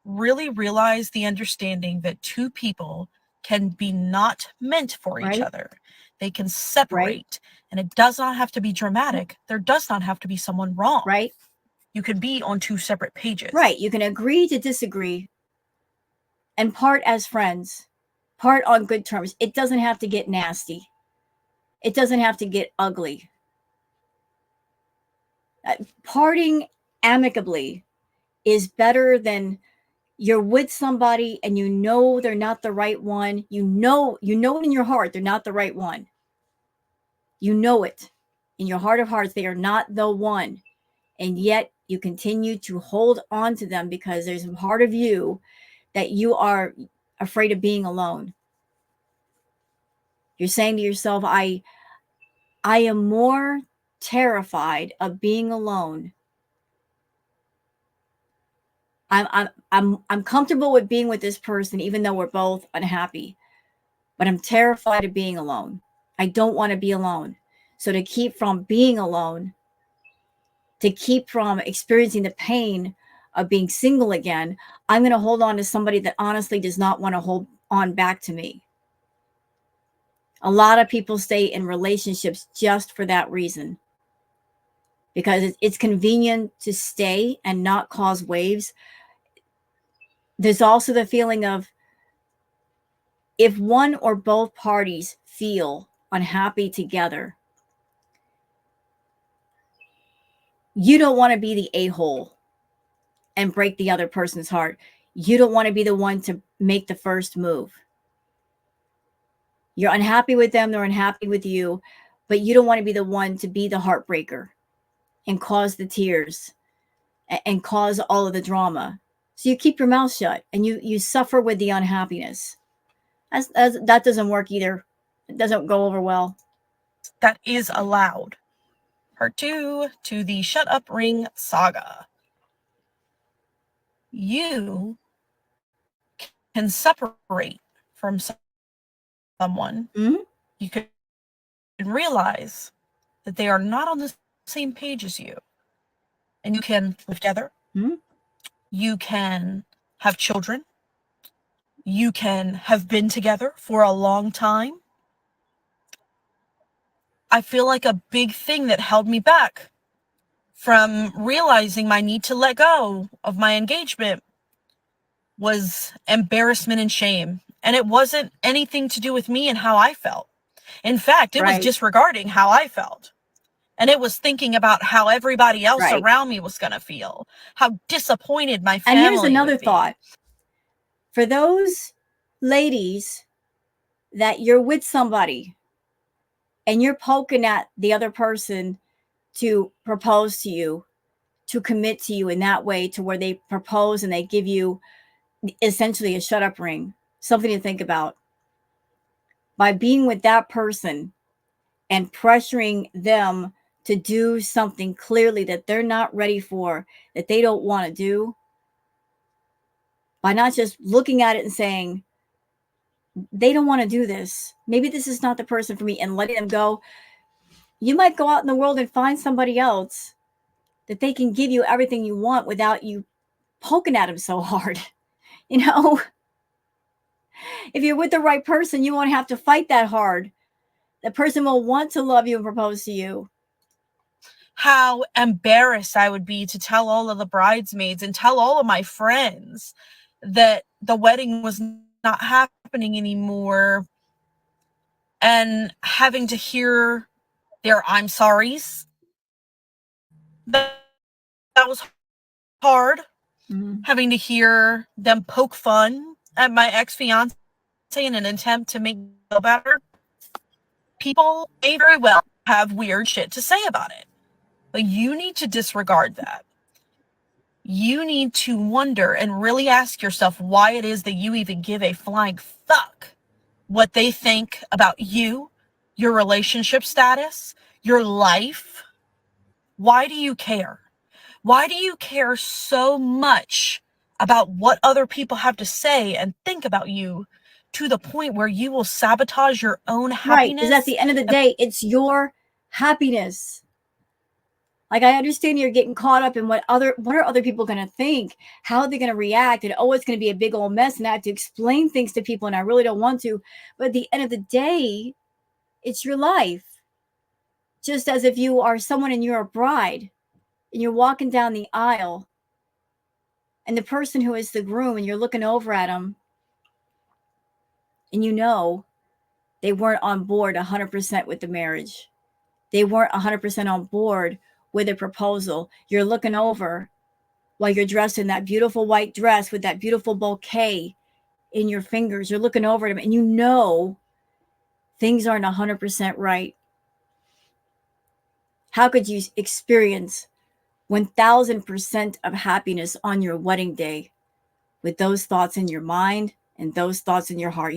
Really realize the understanding that two people can be not meant for each other. They can separate, and it does not have to be dramatic. There does not have to be someone wrong. Right. You can be on two separate pages. Right. You can agree to disagree and part as friends, part on good terms. It doesn't have to get nasty. It doesn't have to get ugly. Parting amicably is better than you're with somebody and you know they're not the right one. You know it in your heart they're not the right one. You know it in your heart of hearts they are not the one. And yet you continue to hold on to them because there's a part of you that you are afraid of being alone. You're saying to yourself, I am more terrified of being alone. I'm comfortable with being with this person, even though we're both unhappy, but I'm terrified of being alone. I don't want to be alone. So to keep from being alone, to keep from experiencing the pain of being single again, I'm going to hold on to somebody that honestly does not want to hold on back to me. A lot of people stay in relationships just for that reason, because it's convenient to stay and not cause waves. There's also the feeling of, if one or both parties feel unhappy together, you don't want to be the a-hole and break the other person's heart. You don't want to be the one to make the first move. You're unhappy with them, they're unhappy with you, but you don't want to be the one to be the heartbreaker and cause the tears and cause all of the drama. So you keep your mouth shut and you suffer with the unhappiness. That doesn't work either. It doesn't go over well. That is allowed. part 2 to the Shut Up Ring saga. You can separate from someone. Mhm. You can realize that they are not on the same page as you. And you can live together. Mhm. You can have children. You can have been together for a long time. I feel like a big thing that held me back from realizing my need to let go of my engagement was embarrassment and shame. And it wasn't anything to do with me and how I felt. In fact, it was Right. disregarding how I felt. And it was thinking about how everybody else Right. around me was going to feel, how disappointed my And family here's another would be. thought. For those ladies that you're with somebody and you're poking at the other person to propose to you, to commit to you in that way, to where they propose and they give you essentially a shut up ring, something to think about. By being with that person and pressuring them to do something clearly that they're not ready for, that they don't want to do, by not just looking at it and saying, they don't want to do this, maybe this is not the person for me, and letting them go, you might go out in the world and find somebody else that they can give you everything you want without you poking at them so hard. You know, if you're with the right person, you won't have to fight that hard. The person will want to love you and propose to you. How embarrassed I would be to tell all of the bridesmaids and tell all of my friends that the wedding was not happening anymore, and having to hear their I'm sorries. That was hard. Mhm. Having to hear them poke fun at my ex-fiance in an attempt to make me feel better. People may very well have weird shit to say about it, but you need to disregard that. You need to wonder and really ask yourself why it is that you even give a flying fuck what they think about you, your relationship status, your life. Why do you care? Why do you care so much about what other people have to say and think about you, to the point where you will sabotage your own Right. Because at happiness? the end of the day, it's your happiness. Like, I understand you're getting caught up in what are other people going to think? How are they going to react? And oh, it's going to be a big old mess, and I have to explain things to people, and I really don't want to. But at the end of the day, it's your life. Just as if you are someone and you're a bride and you're walking down the aisle, and the person who is the groom, and you're looking over at them, and you know they weren't on board 100% with the marriage. They weren't 100% on board with a proposal. You're looking over while you're dressed in that beautiful white dress with that beautiful bouquet in your fingers. You're looking over at them and you know things aren't 100% right. How could you experience 1000% of happiness on your wedding day with those thoughts in your mind and those thoughts in your heart?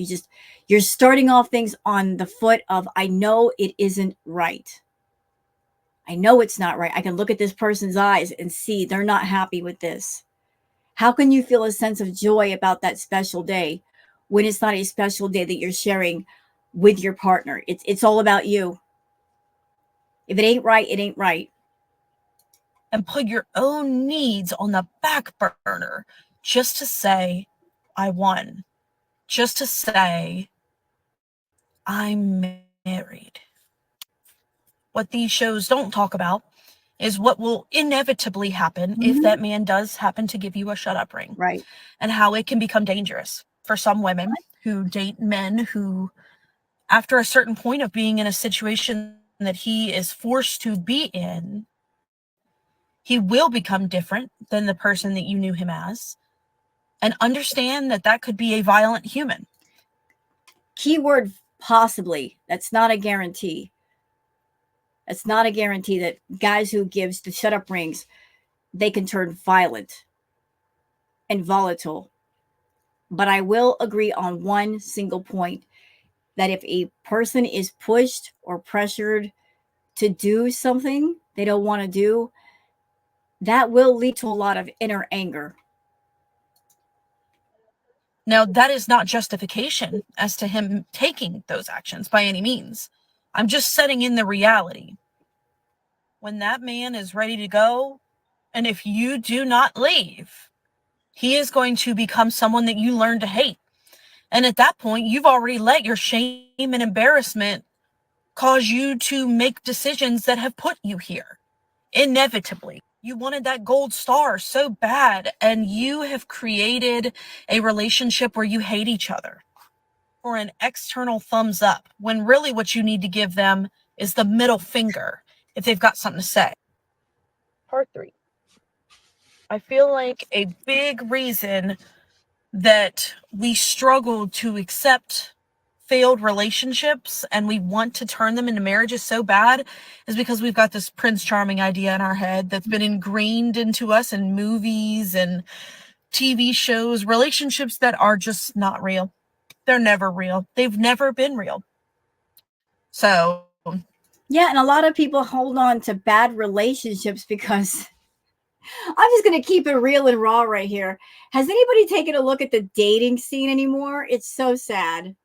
You're starting off things on the foot of, I know it isn't right. I know it's not right. I can look at this person's eyes and see they're not happy with this. How can you feel a sense of joy about that special day when it's not a special day that you're sharing with your partner? It's all about you. If it ain't right, it ain't right. And put your own needs on the back burner just to say, I won. Just to say, I'm married. What these shows don't talk about is what will inevitably happen if that man does happen to give you a shut up ring. Right. And how it can become dangerous for some women who date men who, after a certain point of being in a situation that he is forced to be in, he will become different than the person that you knew him as. And understand that that could be a violent human. Keyword possibly. That's not a guarantee. That's not a guarantee that guys who gives the shut up rings, they can turn violent and volatile. But I will agree on one single point, that if a person is pushed or pressured to do something they don't want to do, that will lead to a lot of inner anger. Now, that is not justification as to him taking those actions by any means. I'm just setting in the reality. When that man is ready to go, and if you do not leave, he is going to become someone that you learn to hate. And at that point, you've already let your shame and embarrassment cause you to make decisions that have put you here. Inevitably, you wanted that gold star so bad, and you have created a relationship where you hate each other for an external thumbs up, when really what you need to give them is the middle finger if they've got something to say. Part 3. I feel like a big reason that we struggle to accept failed relationships and we want to turn them into marriages so bad is because we've got this Prince Charming idea in our head that's been ingrained into us in movies and TV shows, relationships that are just not real. They're never real. They've never been real. So, yeah, and a lot of people hold on to bad relationships because I'm just going to keep it real and raw right here. Has anybody taken a look at the dating scene anymore? It's so sad.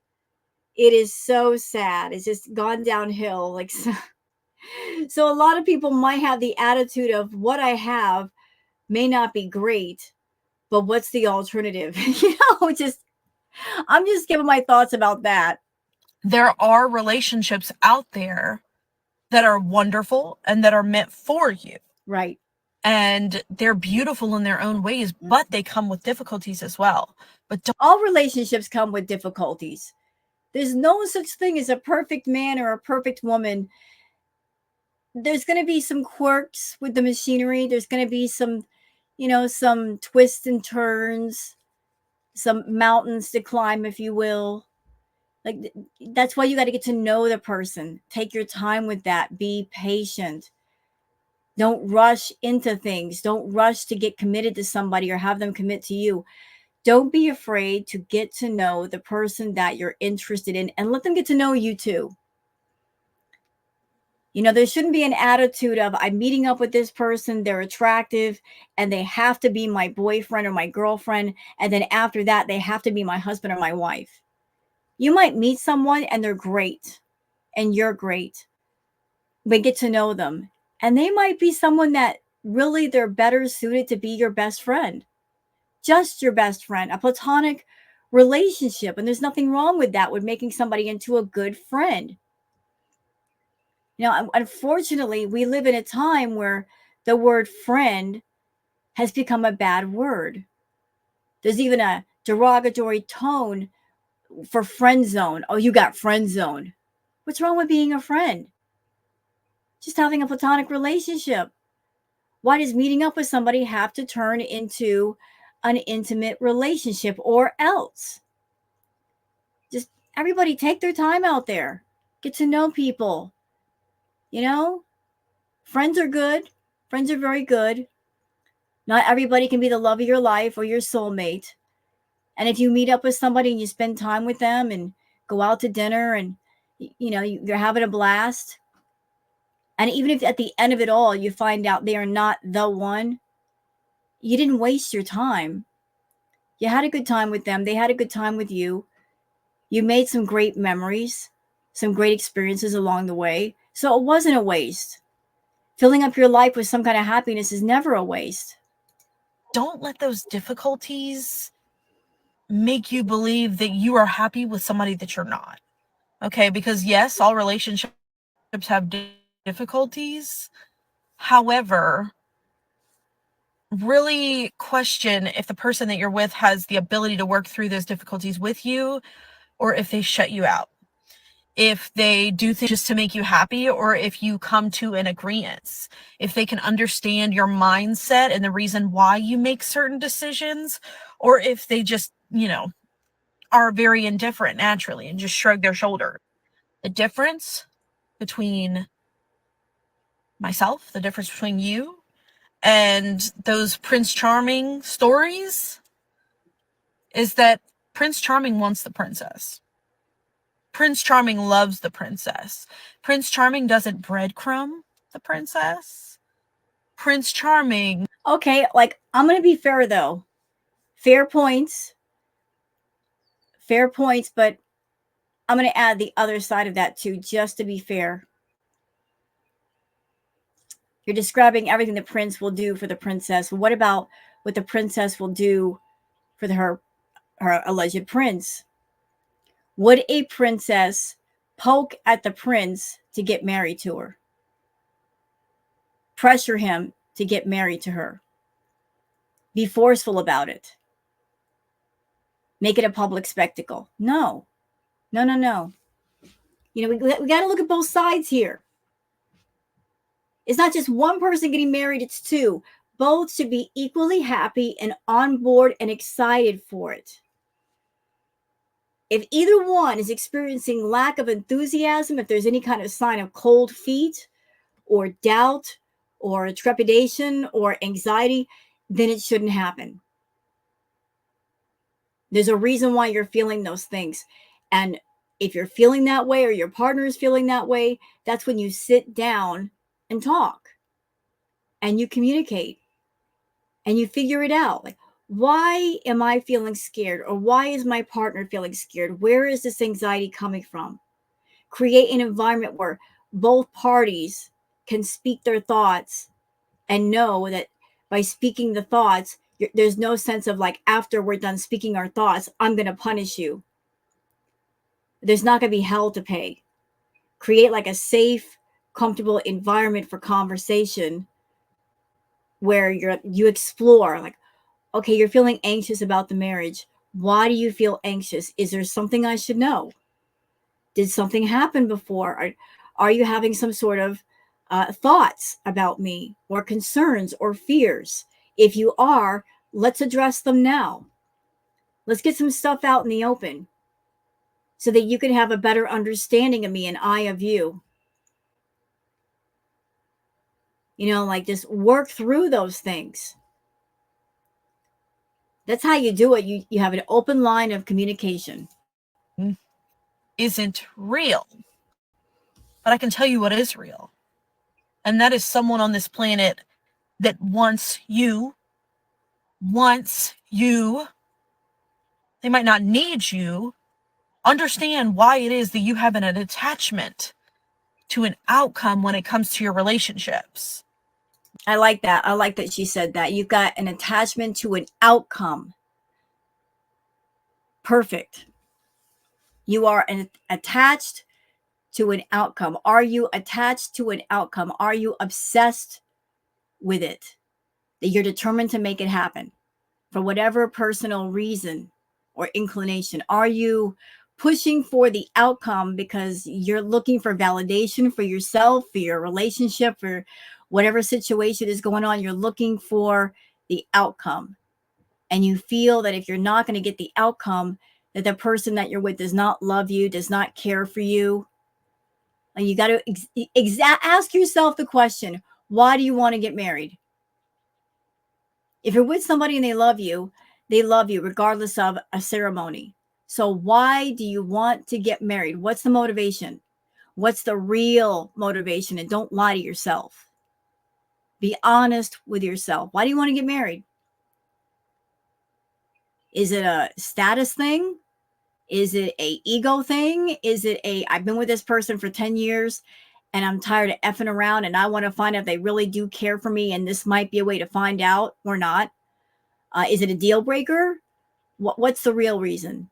It is so sad. It's just gone downhill. Like, so a lot of people might have the attitude of what I have may not be great, but what's the alternative? I'm just giving my thoughts about that. there are relationships out there that are wonderful and that are meant for you. Right. And they're beautiful in their own ways, but they come with difficulties as well. But all relationships come with difficulties. There's no such thing as a perfect man or a perfect woman. There's going to be some quirks with the machinery. There's going to be some, some twists and turns, some mountains to climb, if you will. Like, that's why you got to get to know the person. Take your time with that. Be patient. Don't rush into things. Don't rush to get committed to somebody or have them commit to you. Don't be afraid to get to know the person that you're interested in and let them get to know you too. There shouldn't be an attitude of I'm meeting up with this person, they're attractive, and they have to be my boyfriend or my girlfriend. And then after that, they have to be my husband or my wife. You might meet someone and they're great and you're great, but get to know them. And they might be someone that really they're better suited to be your best friend. Just your best friend, a platonic relationship. And there's nothing wrong with that, with making somebody into a good friend. Unfortunately, we live in a time where the word friend has become a bad word. There's even a derogatory tone for friend zone. Oh, you got friend zoned. What's wrong with being a friend? Just having a platonic relationship. Why does meeting up with somebody have to turn into an intimate relationship or else? Just everybody take their time out there. Get to know people. Friends are good. Friends are very good. Not everybody can be the love of your life or your soulmate. And if you meet up with somebody and you spend time with them and go out to dinner and, you're having a blast. And even if at the end of it all, you find out they are not the one, you didn't waste your time. You had a good time with them. They had a good time with you. You made some great memories, some great experiences along the way. So it wasn't a waste. Filling up your life with some kind of happiness is never a waste. don't let those difficulties make you believe that you are happy with somebody that you're not. Okay, because yes, all relationships have difficulties. However, really question if the person that you're with has the ability to work through those difficulties with you, or if they shut you out. If they do things just to make you happy, or if you come to an agreement, if they can understand your mindset and the reason why you make certain decisions, or if they just, are very indifferent naturally and just shrug their shoulders. The difference between myself, the difference between you and those Prince Charming stories is that Prince Charming wants the princess. Prince Charming loves the princess. Prince Charming doesn't breadcrumb the princess. Prince Charming. Okay, like, I'm going to be fair, though. Fair points. Fair points, but I'm going to add the other side of that, too, just to be fair. You're describing everything the prince will do for the princess. What about what the princess will do for her alleged prince? Would a princess poke at the prince to get married to her? Pressure him to get married to her? Be forceful about it? Make it a public spectacle? No. No, no, no. You know, we got to look at both sides here. It's not just one person getting married, it's two. Both should be equally happy and on board and excited for it. If either one is experiencing lack of enthusiasm, if there's any kind of sign of cold feet or doubt or trepidation or anxiety, then it shouldn't happen. There's a reason why you're feeling those things. And if you're feeling that way or your partner is feeling that way, that's when you sit down and talk and you communicate and you figure it out. Like, why am I feeling scared? Or why is my partner feeling scared? Where is this anxiety coming from? Create an environment where both parties can speak their thoughts and know that by speaking the thoughts, there's no sense of like, after we're done speaking our thoughts, I'm going to punish you. There's not going to be hell to pay. Create like a safe, comfortable environment for conversation where you explore, like, okay, you're feeling anxious about the marriage. Why do you feel anxious? Is there something I should know? Did something happen before? Are you having some sort of thoughts about me or concerns or fears? If you are, let's address them now. Let's get some stuff out in the open so that you can have a better understanding of me and I of you. You know, like, just work through those things. That's how you do it. You have an open line of communication. Isn't real. But I can tell you what is real. And that is someone on this planet that wants you. They might not need you. Understand why it is that you have an attachment to an outcome when it comes to your relationships. I like that. I like that she said that. You've got an attachment to an outcome. Perfect. You are attached to an outcome. Are you attached to an outcome? Are you obsessed with it? That you're determined to make it happen for whatever personal reason or inclination? Are you pushing for the outcome because you're looking for validation for yourself, for your relationship, for whatever situation is going on? You're looking for the outcome. And you feel that if you're not going to get the outcome, that the person that you're with does not love you, does not care for you. And you got to ask yourself the question, why do you want to get married? If you're with somebody and they love you regardless of a ceremony. So why do you want to get married? What's the motivation? What's the real motivation? And don't lie to yourself. Be honest with yourself. Why do you want to get married? Is it a status thing? Is it a ego thing? Is it I've been with this person for 10 years and I'm tired of effing around and I want to find out if they really do care for me and this might be a way to find out or not? Is it a deal breaker? What's the real reason?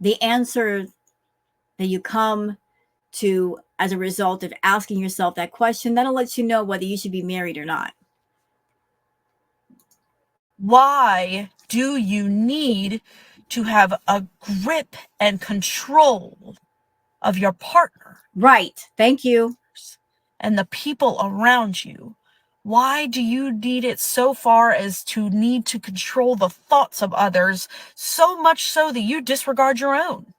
The answer that you come to as a result of asking yourself that question, that'll let you know whether you should be married or not. Why do you need to have a grip and control of your partner? Right. Thank you. And the people around you. Why do you need it so far as to need to control the thoughts of others, so much so that you disregard your own?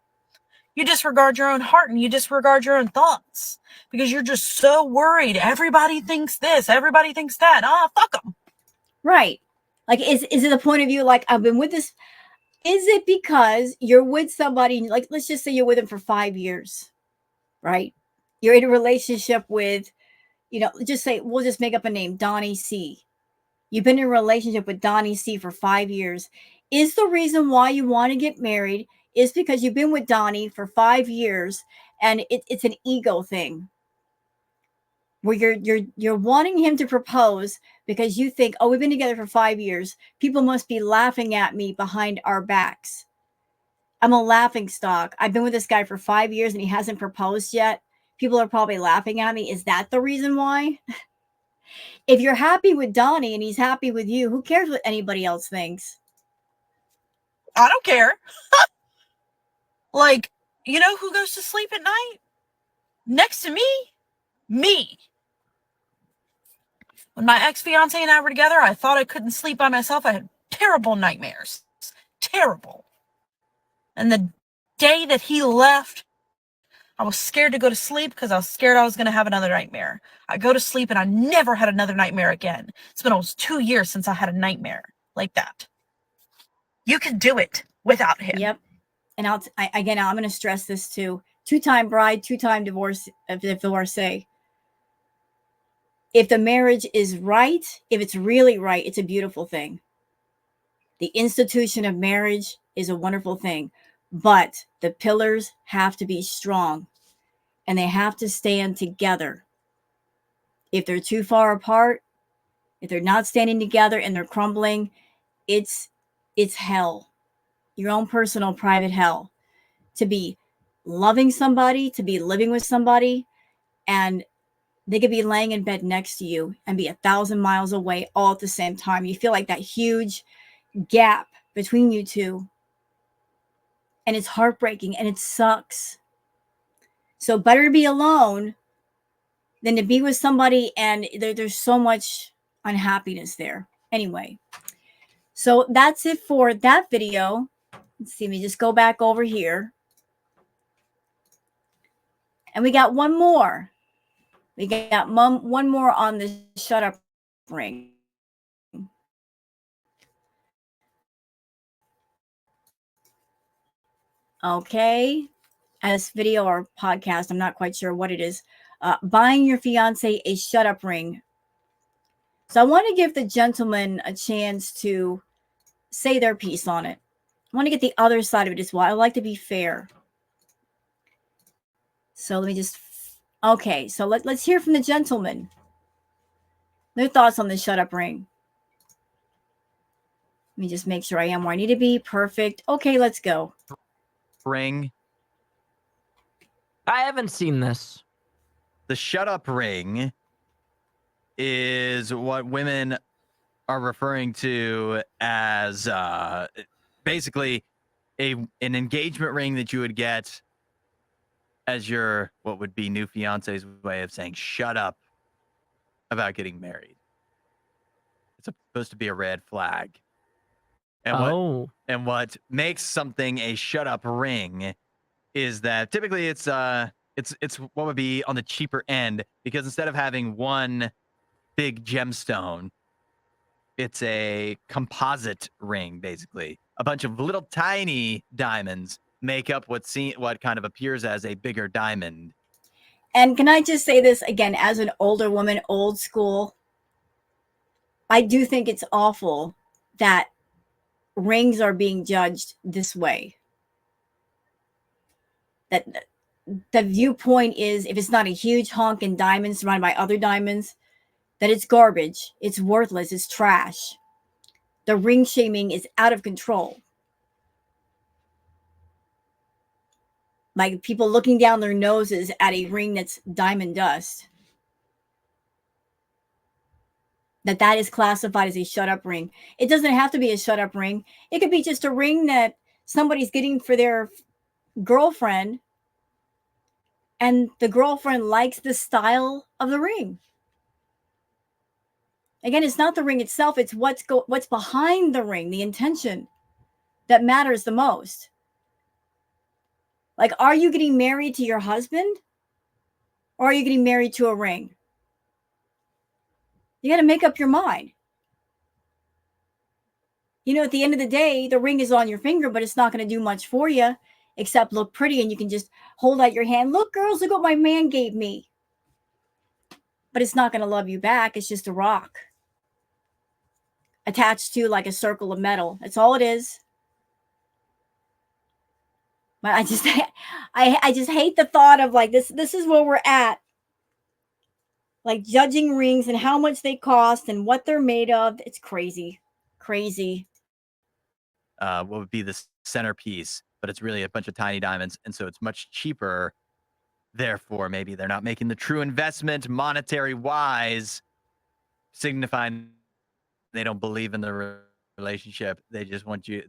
You disregard your own heart and you disregard your own thoughts because you're just so worried. Everybody thinks this, everybody thinks that. Fuck them. Right. Like, is it a point of view like, I've been with this? Is it because you're with somebody, like, let's just say you're with them for 5 years, right? You're in a relationship with, just say, we'll just make up a name, Donnie C. You've been in a relationship with Donnie C for 5 years. Is the reason why you want to get married is because you've been with Donnie for 5 years and it's an ego thing where you're wanting him to propose because you think, oh, we've been together for 5 years. People must be laughing at me behind our backs. I'm a laughing stock. I've been with this guy for 5 years and he hasn't proposed yet. People are probably laughing at me. Is that the reason why? If you're happy with Donnie and he's happy with you, who cares what anybody else thinks? I don't care. Like, you know who goes to sleep at night? Next to me? Me. When my ex-fiance and I were together, I thought I couldn't sleep by myself. I had terrible nightmares. Terrible. And the day that he left, I was scared to go to sleep because I was scared I was going to have another nightmare. I go to sleep and I never had another nightmare again. It's been almost 2 years since I had a nightmare like that. You can do it without him. Yep. And I'm going to stress this too. 2-time bride, 2-time divorcee. If the marriage is right, if it's really right, it's a beautiful thing. The institution of marriage is a wonderful thing, but the pillars have to be strong and they have to stand together. If they're too far apart, if they're not standing together and they're crumbling, it's hell. Your own personal private hell. To be loving somebody, to be living with somebody, and they could be laying in bed next to you and be 1,000 miles away all at the same time. You feel like that huge gap between you two. And it's heartbreaking and it sucks. So better to be alone than to be with somebody and there's so much unhappiness there. Anyway, so that's it for that video. Let's see, let me just go back over here. And we got one more. We got one more on the shut up ring. Okay. As video or podcast, I'm not quite sure what it is. Buying your fiance a shut up ring. So I want to give the gentleman a chance to say their piece on it. I want to get the other side of it as well. I like to be fair. So let me just, okay. So let's hear from the gentleman. Their thoughts on the shut up ring. Let me just make sure I am where I need to be. Perfect. Okay, let's go. Ring. I haven't seen this. The shut up ring is what women are referring to as basically an engagement ring that you would get as your what would be new fiance's way of saying shut up about getting married. It's supposed to be a red flag. And what makes something a shut up ring is that typically it's what would be on the cheaper end, because instead of having one big gemstone, it's a composite ring. Basically a bunch of little tiny diamonds make up what kind of appears as a bigger diamond. And can I just say this again, as an older woman, old school, I do think it's awful that rings are being judged this way. That the viewpoint is, if it's not a huge hunk in diamonds surrounded by other diamonds, that it's garbage, it's worthless, it's trash. The ring shaming is out of control. Like people looking down their noses at a ring that's diamond dust. That is classified as a shut up ring. It doesn't have to be a shut up ring. It could be just a ring that somebody's getting for their girlfriend, and the girlfriend likes the style of the ring. Again, it's not the ring itself, it's what's behind the ring, the intention that matters the most. Like, are you getting married to your husband, or are you getting married to a ring? You got to make up your mind. You know, at the end of the day, the ring is on your finger, but it's not going to do much for you. except look pretty, and you can just hold out your hand. Look, girls, look what my man gave me. But it's not going to love you back. It's just a rock attached to like a circle of metal. That's all it is. But I just, I just hate the thought of like this. This is where we're at. Like judging rings and how much they cost and what they're made of. It's crazy, crazy. What would be the centerpiece, but it's really a bunch of tiny diamonds, and so it's much cheaper. Therefore, maybe they're not making the true investment monetary wise, signifying they don't believe in the relationship. They just want you.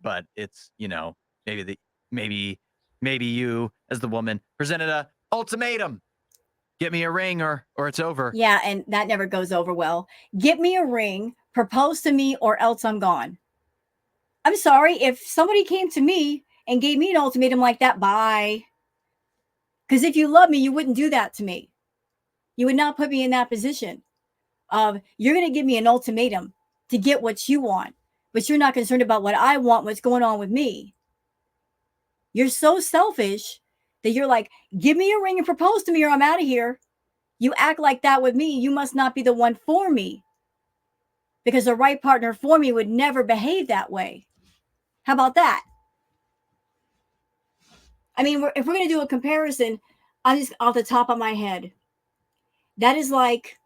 But it's maybe you as the woman presented a ultimatum: get me a ring or it's over. Yeah, and that never goes over well. Get me a ring, propose to me, or else I'm gone. I'm sorry if somebody came to me and gave me an ultimatum like that. Bye. Because if you love me, you wouldn't do that to me. You would not put me in that position of you're going to give me an ultimatum to get what you want, but you're not concerned about what I want, what's going on with me. You're so selfish that you're like, give me a ring and propose to me or I'm out of here. You act like that with me. You must not be the one for me, because the right partner for me would never behave that way. How about that? I mean, if we're going to do a comparison, I'm just off the top of my head. That is like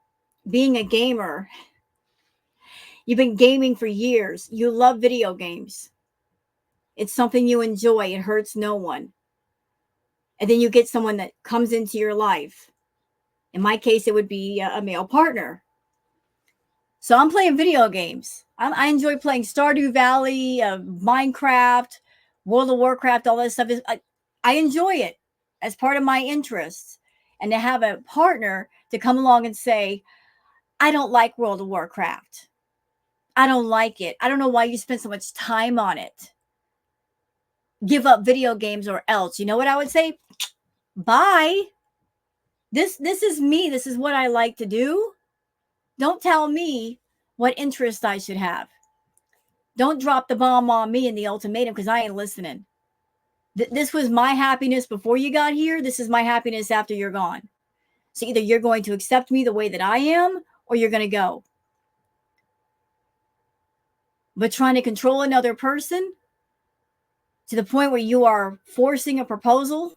being a gamer. You've been gaming for years. You love video games. It's something you enjoy. It hurts no one. And then you get someone that comes into your life. In my case, it would be a male partner. So I'm playing video games. I enjoy playing Stardew Valley, Minecraft, World of Warcraft, all that stuff. I enjoy it as part of my interests. And to have a partner to come along and say, I don't like World of Warcraft. I don't like it. I don't know why you spend so much time on it. Give up video games or else. You know what I would say? Bye. This is me. This is what I like to do. Don't tell me what interest I should have. Don't drop the bomb on me in the ultimatum, because I ain't listening. This was my happiness before you got here. This is my happiness after you're gone. So either you're going to accept me the way that I am, or you're going to go. But trying to control another person to the point where you are forcing a proposal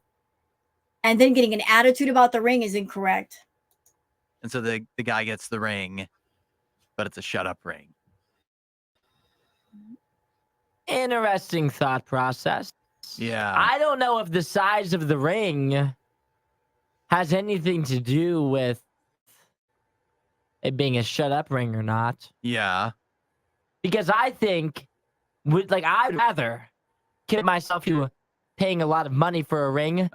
and then getting an attitude about the ring is incorrect. And so the guy gets the ring, but it's a shut up ring. Interesting thought process. Yeah. I don't know if the size of the ring has anything to do with it being a shut up ring or not. Yeah. Because I think, I'd rather commit myself to paying a lot of money for a ring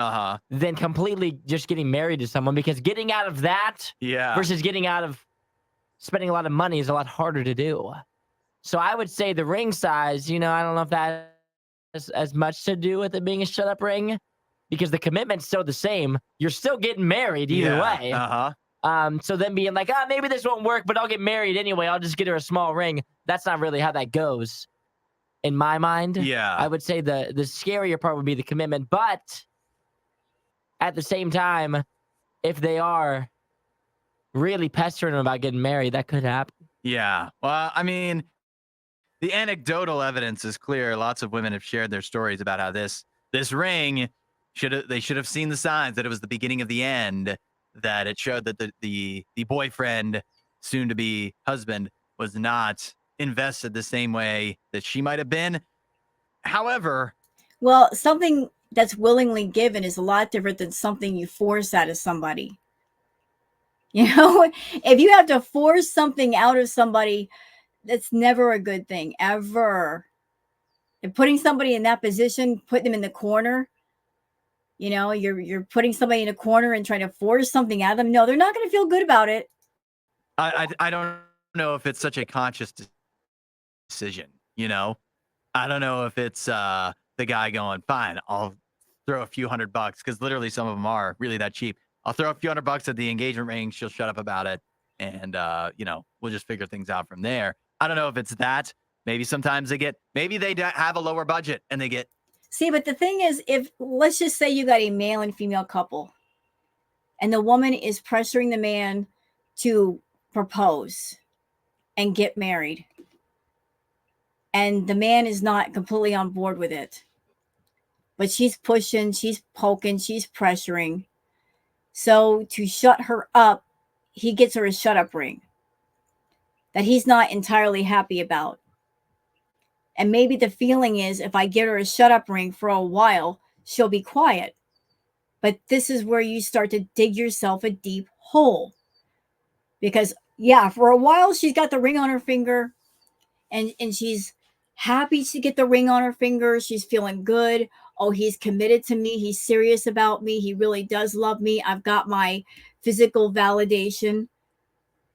than completely just getting married to someone, because getting out of that versus getting out of spending a lot of money is a lot harder to do. So I would say the ring size, I don't know if that has as much to do with it being a shut up ring, because the commitment's still the same. You're still getting married either way. So then being like, maybe this won't work, but I'll get married anyway. I'll just get her a small ring. That's not really how that goes. In my mind, I would say the scarier part would be the commitment. But at the same time, if they are really pestering him about getting married, that could happen. Yeah. Well, I mean, the anecdotal evidence is clear. Lots of women have shared their stories about how this ring should have seen the signs that it was the beginning of the end, that it showed that the boyfriend, soon to be husband, was not invested the same way that she might have been. However, well, something that's willingly given is a lot different than something you force out of somebody. If you have to force something out of somebody, that's never a good thing, ever. And putting somebody in that position, putting them in the corner, you're putting somebody in a corner and trying to force something out of them. No, they're not going to feel good about it. I don't know if it's such a conscious decision, I don't know if it's the guy going, fine, I'll throw a few $100, because literally some of them are really that cheap. I'll throw a few $100 at the engagement ring. She'll shut up about it. And, we'll just figure things out from there. I don't know if it's that. Maybe sometimes maybe they have a lower budget and they get See, but the thing is, if let's just say you got a male and female couple, and the woman is pressuring the man to propose and get married, and the man is not completely on board with it, but she's pushing, she's poking, she's pressuring. So to shut her up, he gets her a shut up ring that he's not entirely happy about. And maybe the feeling is if I get her a shut up ring for a while, she'll be quiet. But this is where you start to dig yourself a deep hole. Because, yeah, for a while, she's got the ring on her finger and she's happy to get the ring on her finger. She's feeling good. Oh, he's committed to me. He's serious about me. He really does love me. I've got my physical validation.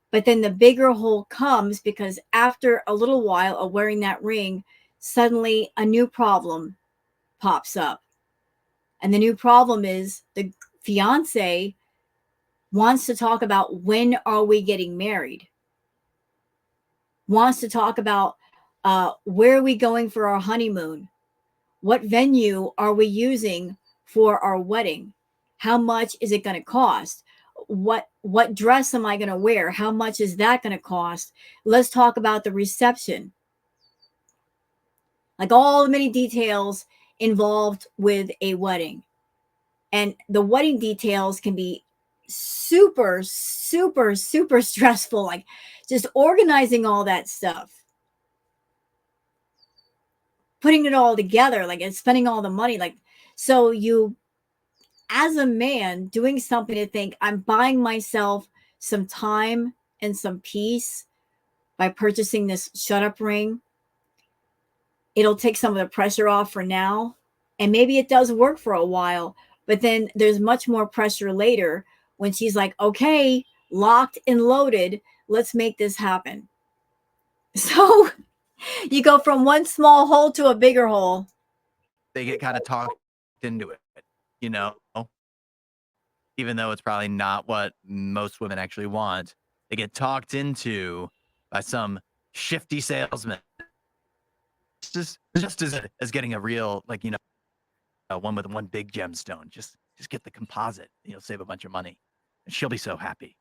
But then the bigger hole comes because after a little while of wearing that ring, suddenly a new problem pops up. And the new problem is the fiance wants to talk about when are we getting married? Wants to talk about where are we going for our honeymoon? What venue are we using for our wedding? How much is it going to cost? What dress am I going to wear? How much is that going to cost? Let's talk about the reception. Like all the many details involved with a wedding. And the wedding details can be super, super, super stressful. Like just organizing all that stuff. Putting it all together, like and spending all the money. Like, so you, as a man, doing something to think, I'm buying myself some time and some peace by purchasing this shut up ring. It'll take some of the pressure off for now. And maybe it does work for a while, but then there's much more pressure later when she's like, okay, locked and loaded, let's make this happen. So you go from one small hole to a bigger hole. They get kind of talked into it, you know, even though it's probably not what most women actually want. They get talked into by some shifty salesman. It's just as getting a real, like, you know, one with one big gemstone. Just get the composite. You'll save a bunch of money, and she'll be so happy.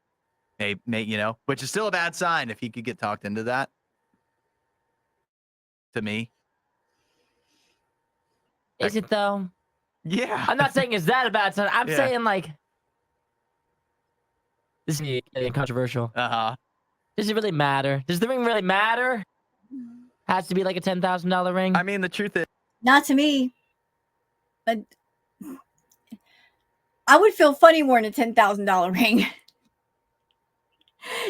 May you know, which is still a bad sign if he could get talked into that. To me, Is it though? yeah. I'm not saying is that a bad sign. I'm Yeah. saying like this is getting controversial. Does it really matter? Does the ring really matter? Has to be like a $10,000 ring. I mean, the truth is, Not to me. But I would feel funny wearing a $10,000 ring.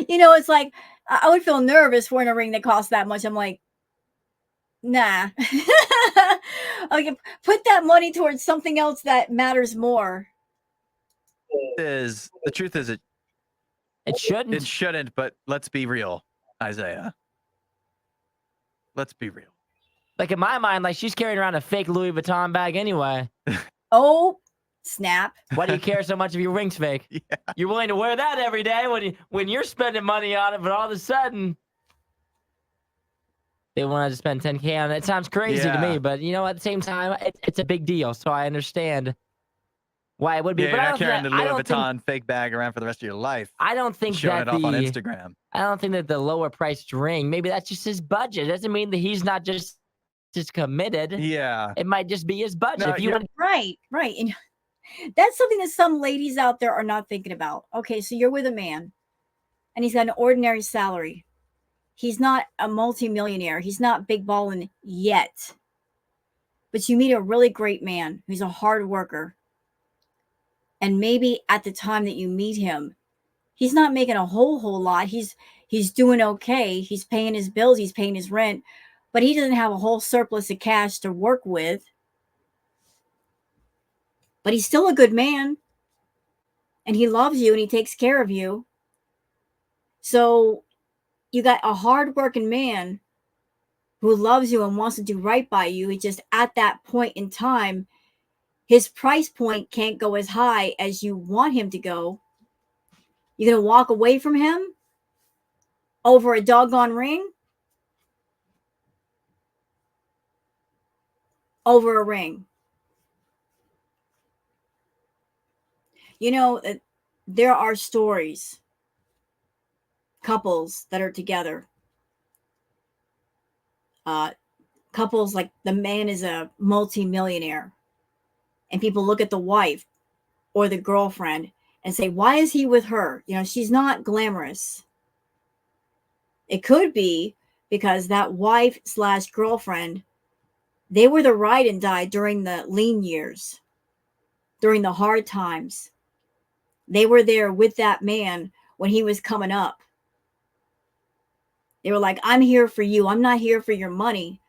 You know, it's like I would feel nervous wearing a ring that costs that much. I'm like, nah. Okay, put that money towards something else that matters more. the truth is it shouldn't. It shouldn't, but let's be real, Isaiah. Let's be real. Like in my mind, like she's carrying around a fake Louis Vuitton bag anyway. Oh, snap. Why do you care so much if your ring's fake? Yeah. You're willing to wear that every day when you're spending money on it, but all of a sudden they want to spend 10K on it. It sounds crazy to me, but you know, at the same time, it's a big deal. So I understand why it would be. Yeah, but you're I not don't carrying the think, Louis Vuitton fake bag around for the rest of your life. I don't think showing that it off on Instagram. I don't think that the lower priced ring, maybe that's just his budget. It doesn't mean that he's not just committed. Yeah. It might just be his budget. No, if you want, Right. And that's something that some ladies out there are not thinking about. Okay, so you're with a man and he's got an ordinary salary. He's not a multimillionaire. He's not big balling yet. But you meet a really great man who's a hard worker. And maybe at the time that you meet him, he's not making a whole lot. He's doing okay. He's paying his bills. He's paying his rent. But he doesn't have a whole surplus of cash to work with. But he's still a good man. And he loves you and he takes care of you. So you got a hardworking man who loves you and wants to do right by you. He just at that point in time, his price point can't go as high as you want him to go. You're going to walk away from him over a doggone ring? Over a ring. You know, there are stories, couples that are together. Couples like the man is a multi-millionaire, and people look at the wife or the girlfriend and say, why is he with her? You know, she's not glamorous. It could be because that wife / girlfriend, they were the ride and die during the lean years, during the hard times. They were there with that man when he was coming up. They were like, I'm here for you. I'm not here for your money.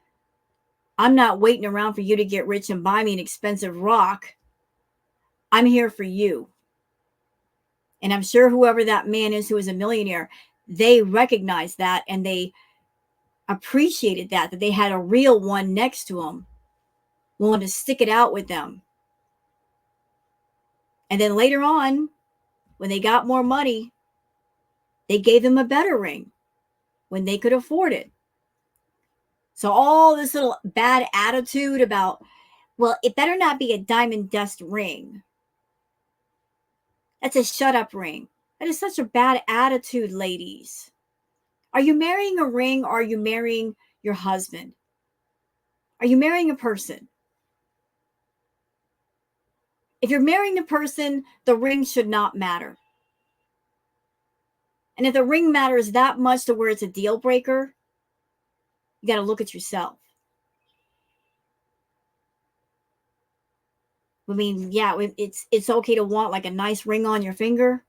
I'm not waiting around for you to get rich and buy me an expensive rock. I'm here for you. And I'm sure whoever that man is who is a millionaire, they recognized that and they appreciated that they had a real one next to them, willing to stick it out with them. And then later on, when they got more money, they gave them a better ring when they could afford it. So all this little bad attitude about, well, it better not be a diamond dust ring. That's a shut up ring. That is such a bad attitude, ladies. Are you marrying a ring or are you marrying your husband? Are you marrying a person? If you're marrying a person, the ring should not matter. And if the ring matters that much to where it's a deal breaker, you got to look at yourself. I mean, yeah, it's okay to want like a nice ring on your finger,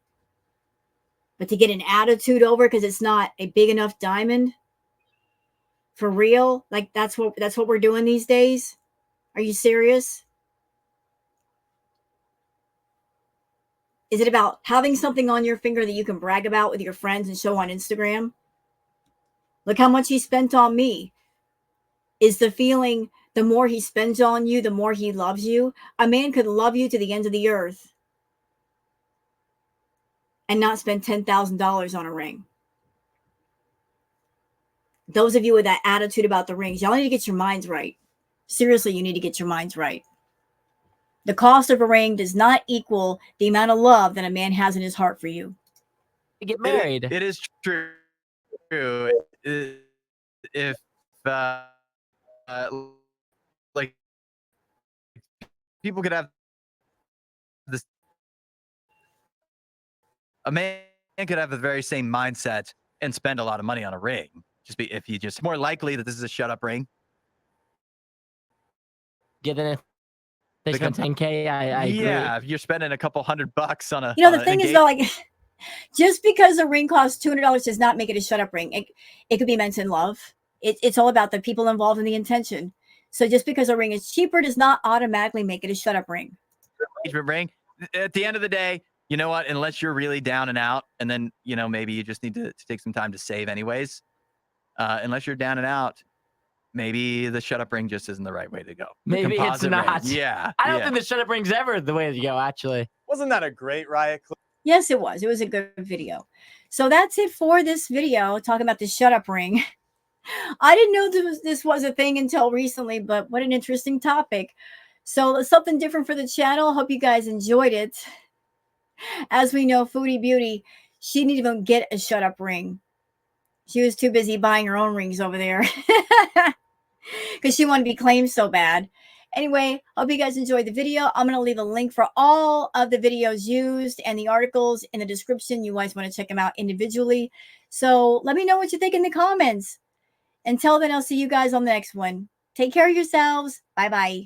but to get an attitude over because it's not a big enough diamond, for real, like that's what we're doing these days. Are you serious? Is it about having something on your finger that you can brag about with your friends and show on Instagram? Look how much he spent on me. Is the feeling the more he spends on you, the more he loves you? A man could love you to the ends of the earth and not spend $10,000 on a ring. Those of you with that attitude about the rings, y'all need to get your minds right. Seriously, you need to get your minds right. The cost of a ring does not equal the amount of love that a man has in his heart for you. To get married. It is true. If like people could have this, a man could have the very same mindset and spend a lot of money on a ring. If you just more likely that this is a shut up ring. Given it, they spent $10K. I agree. Yeah, if you're spending a couple $100 on a, you know, the thing is though, like, just because a ring costs $200 does not make it a shut up ring. It could be meant in love. It's all about the people involved in the intention. So just because a ring is cheaper does not automatically make it a shut up ring. Ring. At the end of the day, you know what? Unless you're really down and out, and then maybe you just need to take some time to save anyways. Unless you're down and out, maybe the shut up ring just isn't the right way to go. Maybe it's not. Ring. Yeah. I don't think the shut up ring's ever the way to go, actually. Wasn't that a great riot clip? Yes, it was. It was a good video. So that's it for this video talking about the shut up ring. I didn't know this was a thing until recently, but what an interesting topic. So something different for the channel. Hope you guys enjoyed it. As we know, Foodie Beauty, she didn't even get a shut up ring. She was too busy buying her own rings over there because she wanted to be claimed so bad. Anyway, hope you guys enjoyed the video. I'm going to leave a link for all of the videos used and the articles in the description. You guys want to check them out individually. So let me know what you think in the comments. Until then, I'll see you guys on the next one. Take care of yourselves. Bye-bye.